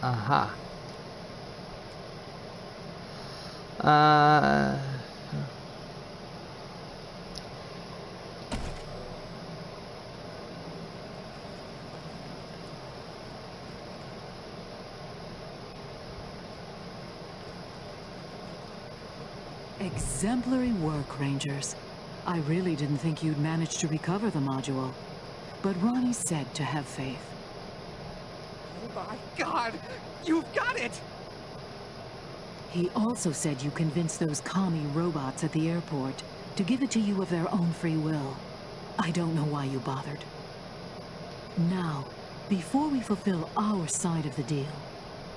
Aha. Exemplary work, Rangers. I really didn't think you'd manage to recover the module. But Ronnie said to have faith. Oh my God! You've got it! He also said you convinced those commie robots at the airport to give it to you of their own free will. I don't know why you bothered. Now, before we fulfill our side of the deal,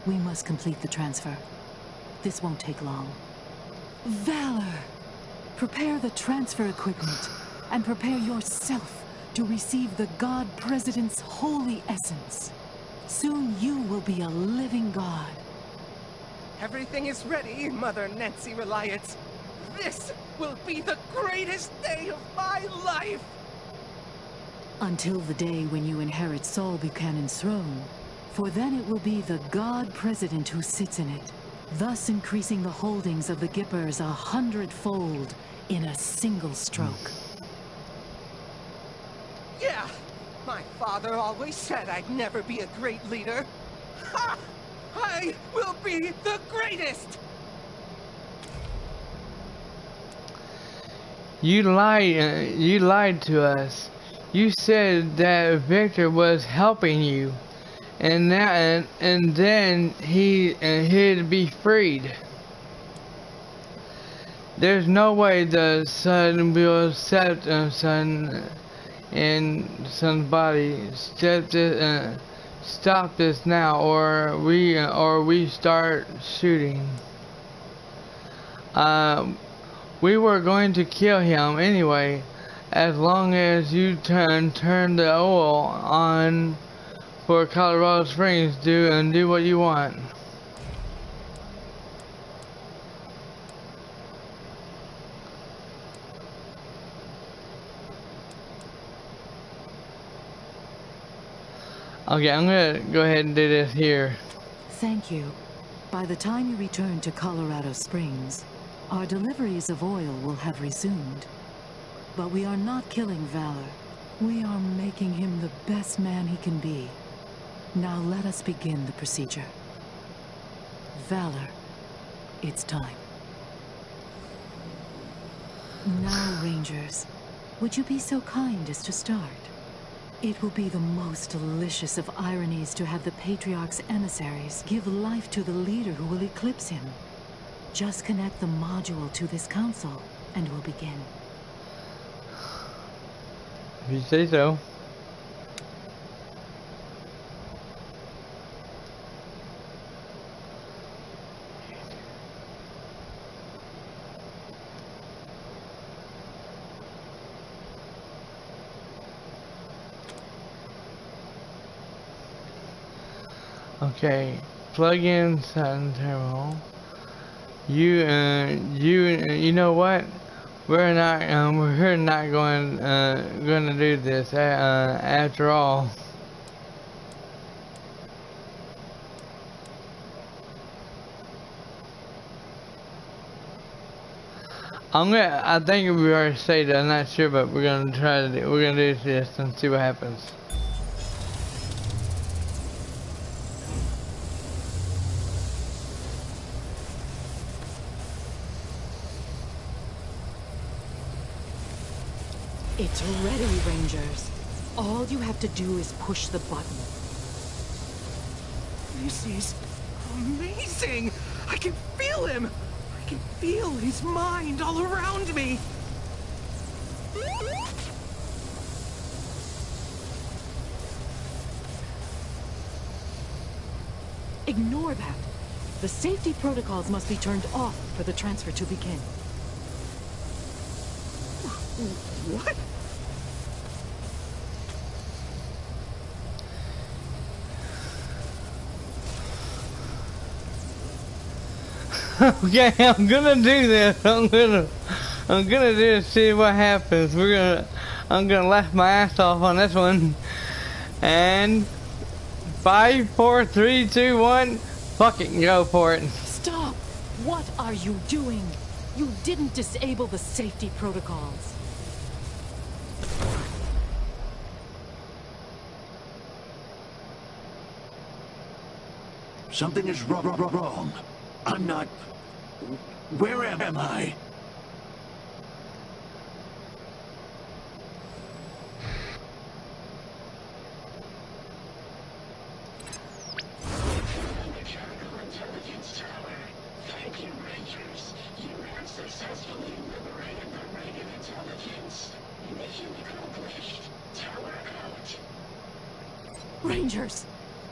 we must complete the transfer. This won't take long. Valor! Prepare the transfer equipment and prepare yourself to receive the God President's holy essence. Soon you will be a living God. Everything is ready, Mother Nancy Reliance. This will be the greatest day of my life! Until the day when you inherit Saul Buchanan's throne, for then it will be the God President who sits in it, thus increasing the holdings of the Gippers 100-fold in a single stroke. Yeah! My father always said I'd never be a great leader. Ha! I will be the greatest! You lied to us. You said that Victor was helping you, and then he'd be freed. There's no way the sun will set sun in son's body. Stop this now, or we start shooting. We were going to kill him anyway, as long as you turn the oil on for Colorado Springs. Do what you want. Okay, I'm gonna go ahead and do this here. Thank you. By the time you return to Colorado Springs, Our deliveries of oil will have resumed. But we are not killing Valor. We are making him the best man he can be. Now let us begin the procedure. Valor, it's time. Now, Rangers, would you be so kind as to start? It will be the most delicious of ironies to have the Patriarch's emissaries give life to the leader who will eclipse him. Just connect the module to this console, and we'll begin. If you say so. Okay, plug in Saturn terminal. You know what? We're not going to do this after all. I think we already said that. I'm not sure, but we're gonna do this and see what happens. It's ready, Rangers. All you have to do is push the button. This is amazing! I can feel him! I can feel his mind all around me! Ignore that. The safety protocols must be turned off for the transfer to begin. What? Okay, I'm gonna do this. I'm gonna do this, see what happens. I'm gonna laugh my ass off on this one. And 5, 4, 3, 2, 1, fuck it and go for it. Stop! What are you doing? You didn't disable the safety protocols. Something is wrong. I'm not... Where am I? Mechanical intelligence tower. Thank you, Rangers. You have successfully liberated the Reagan intelligence. Mission accomplished. Tower out. Rangers,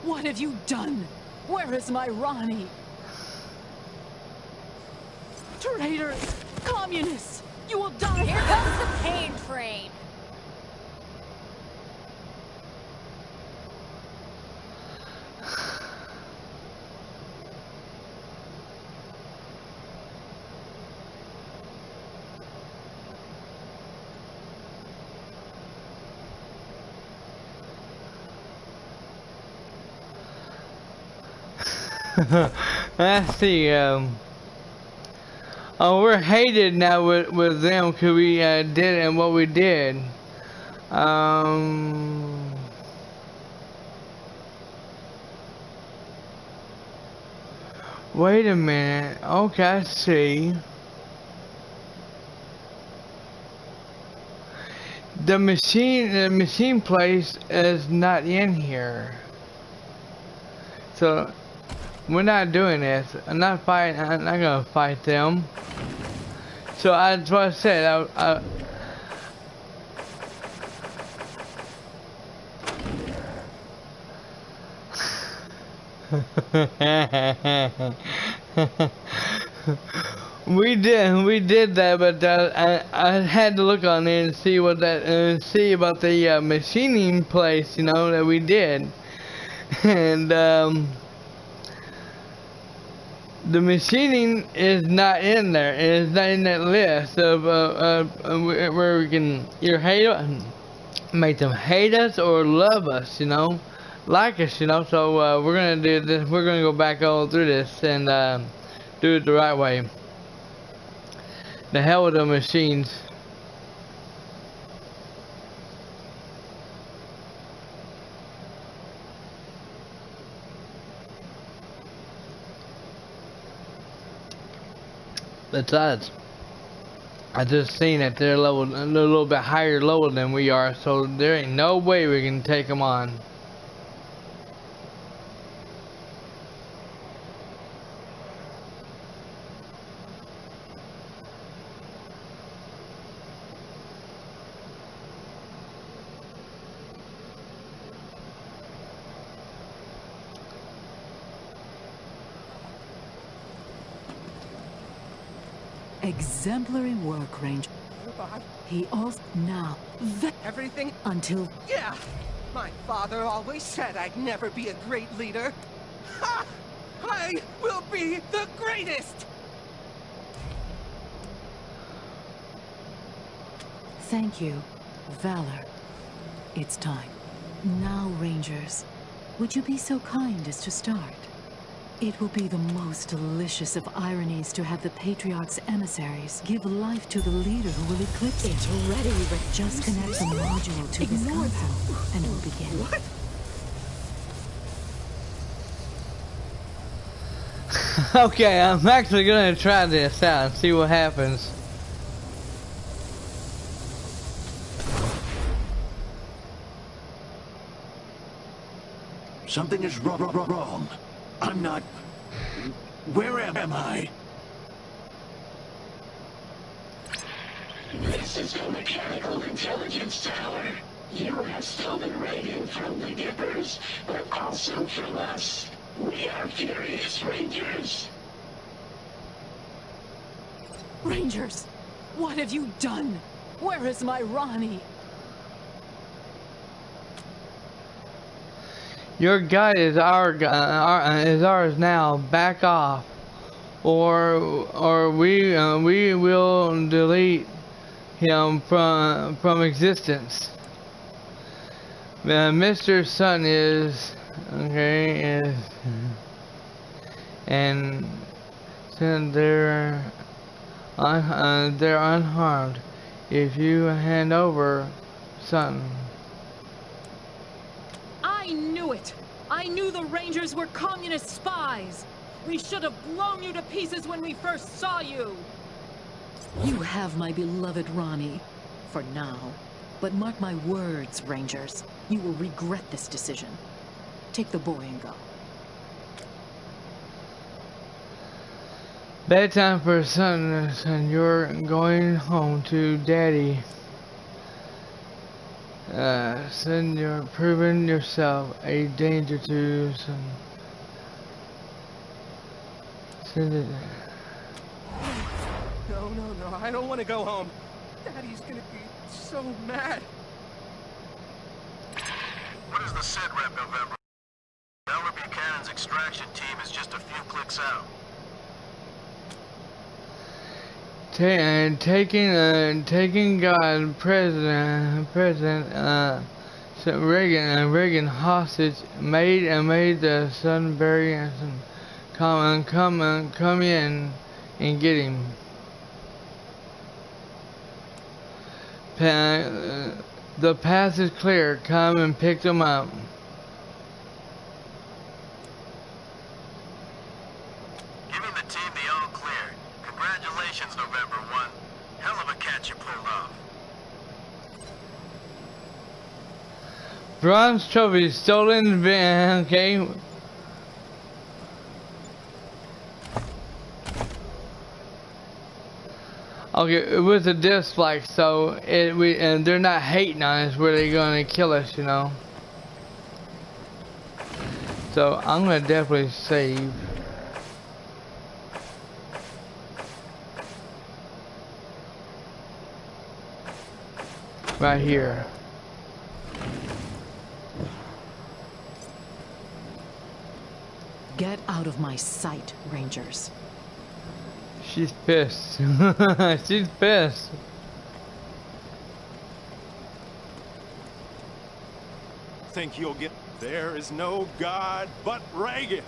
what have you done? Where is my Ronnie? Traitors! Communists! You will die! Here comes the pain train! Let's see, oh, we're hated now with them because we did and what we did. Wait a minute. Okay, I see. The machine place is not in here. So we're not doing this. I'm not gonna fight them. So that's what I said. We did that, but I had to look on it and see what see about the machining place, you know, that we did, and the machining is not in there. It's not in that list of where we can either make them hate us or love us, you know, like us, you know. So we're gonna do this. We're gonna go back all through this and do it the right way. The hell with the machines. Besides, I just seen that they're level a little bit higher level than we are, so there ain't no way we can take them on. Exemplary work, Ranger. He also now everything until yeah. My father always said I'd never be a great leader. Ha! I will be the greatest. Thank you, Valor. It's time. Now, Rangers, would you be so kind as to start? It will be the most delicious of ironies to have the Patriarch's emissaries give life to the leader who will eclipse it. It's ready, Rick. Just connect the module to this console, and we'll begin. What? Okay, I'm actually gonna try this out and see what happens. Something is wrong. I'm not... Where am I? This is the Mechanical Intelligence Tower. You have stolen Reagan from the Gippers, but also from us. We are Furious Rangers. Rangers, what have you done? Where is my Ronnie? Your guy is ours now. Back off, or we will delete him from existence. Mr. Sun is okay, and since they're unharmed if you hand over Sun. I knew it! I knew the Rangers were communist spies! We should have blown you to pieces when we first saw you! You have my beloved Ronnie. For now. But mark my words, Rangers. You will regret this decision. Take the boy and go. Bedtime for Sun, and you're going home to Daddy. Son, you're proving yourself a danger to Sun. Send it. No, I don't want to go home. Daddy's gonna be so mad. What is the set rep, November? Valor Buchanan's extraction team is just a few clicks out. Taking God, President Reagan hostage, made the Sunbury and come in and get him. The path is clear. Come and pick them up. Giving the team the all clear. Congratulations, November 1. Hell of a catch you pulled off. Bronze trophy stolen. Okay. Okay, it was a dislike, so and they're not hating on us. Where they gonna kill us, you know? So I'm gonna definitely save. Right here. Get out of my sight, Rangers. She's pissed. She's pissed. Think you'll get... There is no God but Reagan,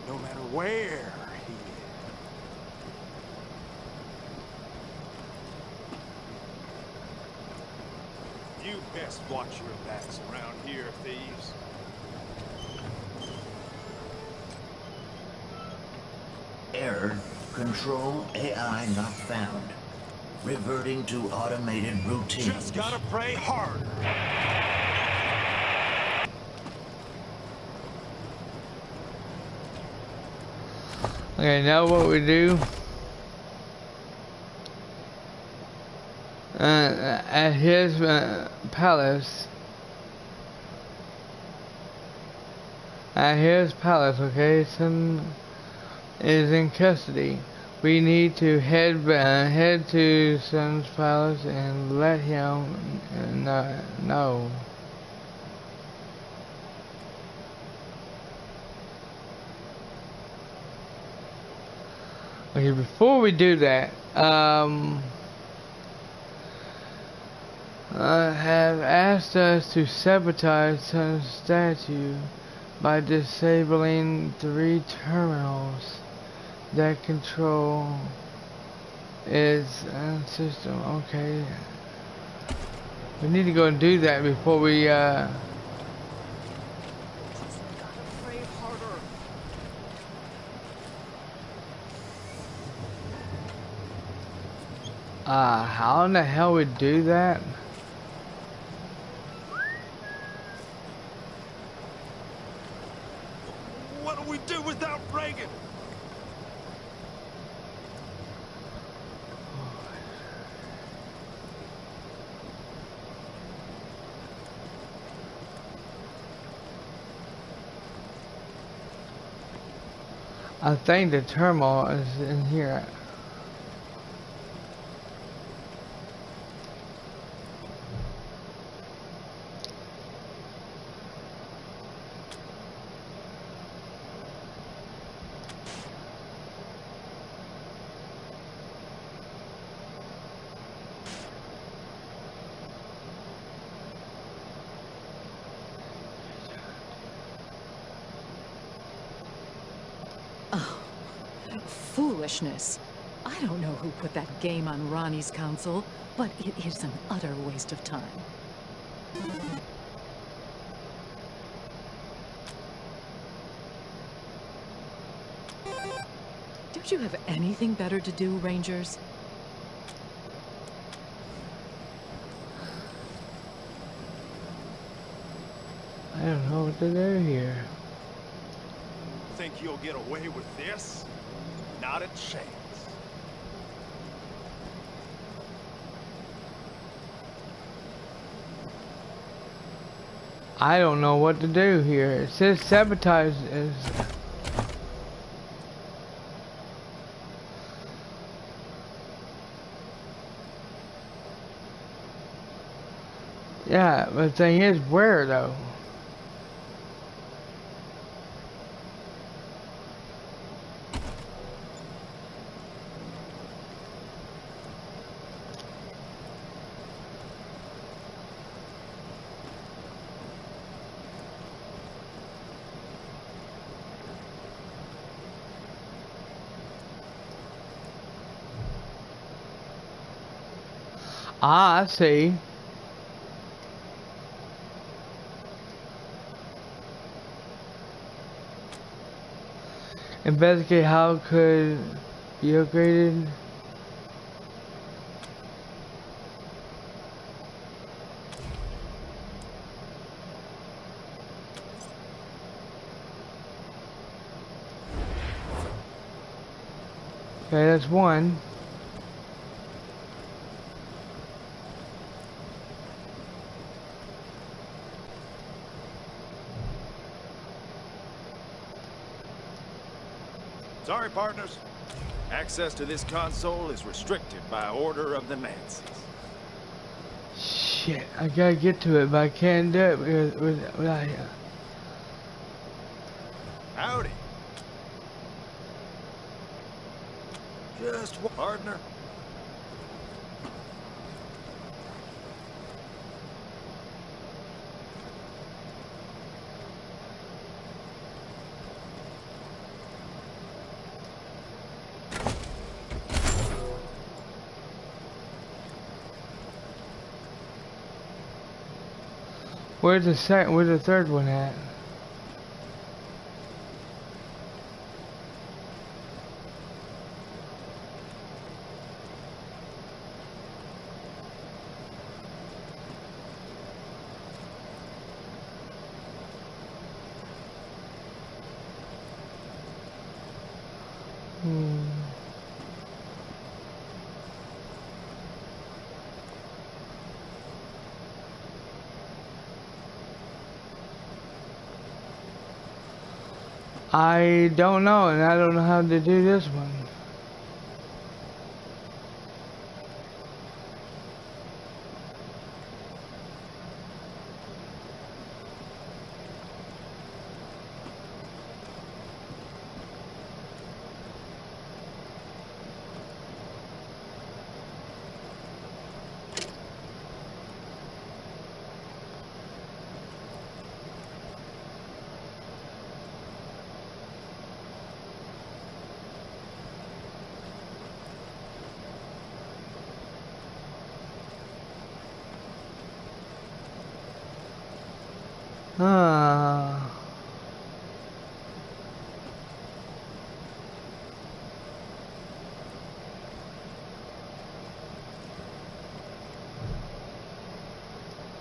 no matter where he You best watch your backs around here, thieves. Error. Control AI not found. Reverting to automated routines. Just gotta pray harder. Okay, now what we do? At his palace. At his palace, okay, son is in custody. We need to head to Son's palace and let him know. Okay, before we do that, have asked us to sabotage Son's statue by disabling 3 terminals that control its system. Okay, we need to go and do that before we how in the hell we do that? What do we do without Reagan? I think the terminal is in here. Foolishness. I don't know who put that game on Ronnie's console, but it is an utter waste of time. Don't you have anything better to do, Rangers? I don't know what to do here. Think you'll get away with this? Not a chance. I don't know what to do here. It says sabotage is... Yeah, but the thing is, where though? Ah, I see. Investigate how could be upgraded. Okay, that's one. Sorry, partners. Access to this console is restricted by order of the Nancies. Shit, I gotta get to it, but I can't do it without here. Howdy. Just one partner. Where's the third one at? I don't know, and I don't know how to do this one.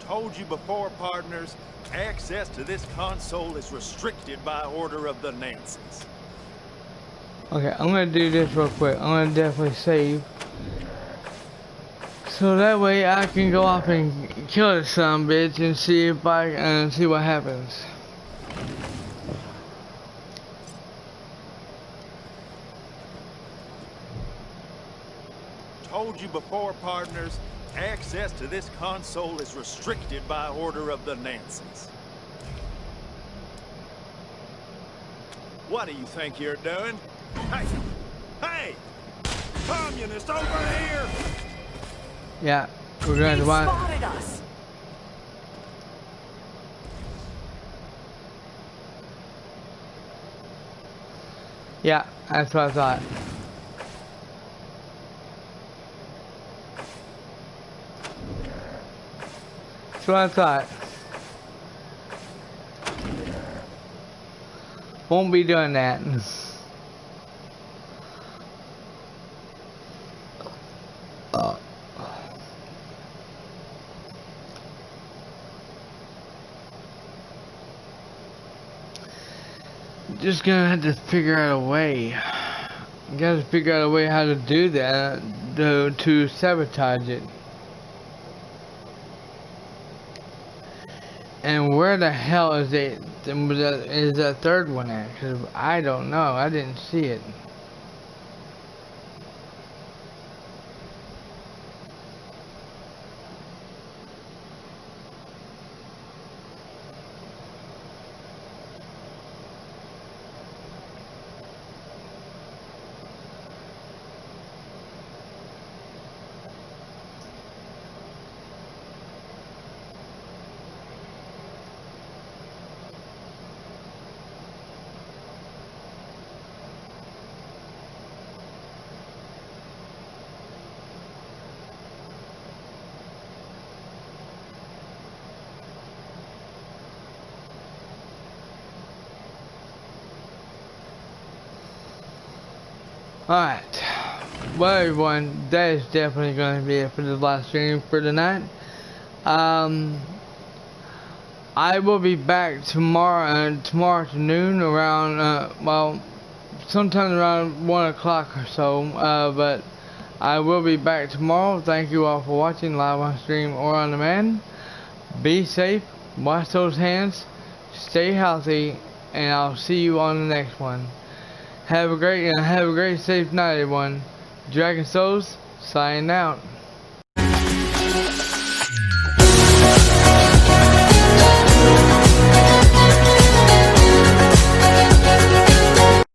Told you before, partners, access to this console is restricted by order of the Nancys. Okay, I'm gonna do this real quick. I'm gonna definitely save. So that way I can go off and kill this son of a bitch and see if see what happens. Told you before, partners, access to this console is restricted by order of the Nancys. What do you think you're doing? Hey! Hey! Communist over here! Yeah, we're going to watch. Spotted us. Yeah, that's what I thought. That's what I thought. Won't be doing that. Just gonna have to figure out a way. Gotta figure out a way how to do that to sabotage it. And where the hell is that third one at? Cause I don't know. I didn't see it. Alright, well everyone, that is definitely going to be it for the live stream for tonight. I will be back tomorrow afternoon around, well, sometime around 1 o'clock or so, but I will be back tomorrow. Thank you all for watching live on stream or on demand. Be safe, wash those hands, stay healthy, and I'll see you on the next one. Have a great safe night everyone. Dragon Souls signing out.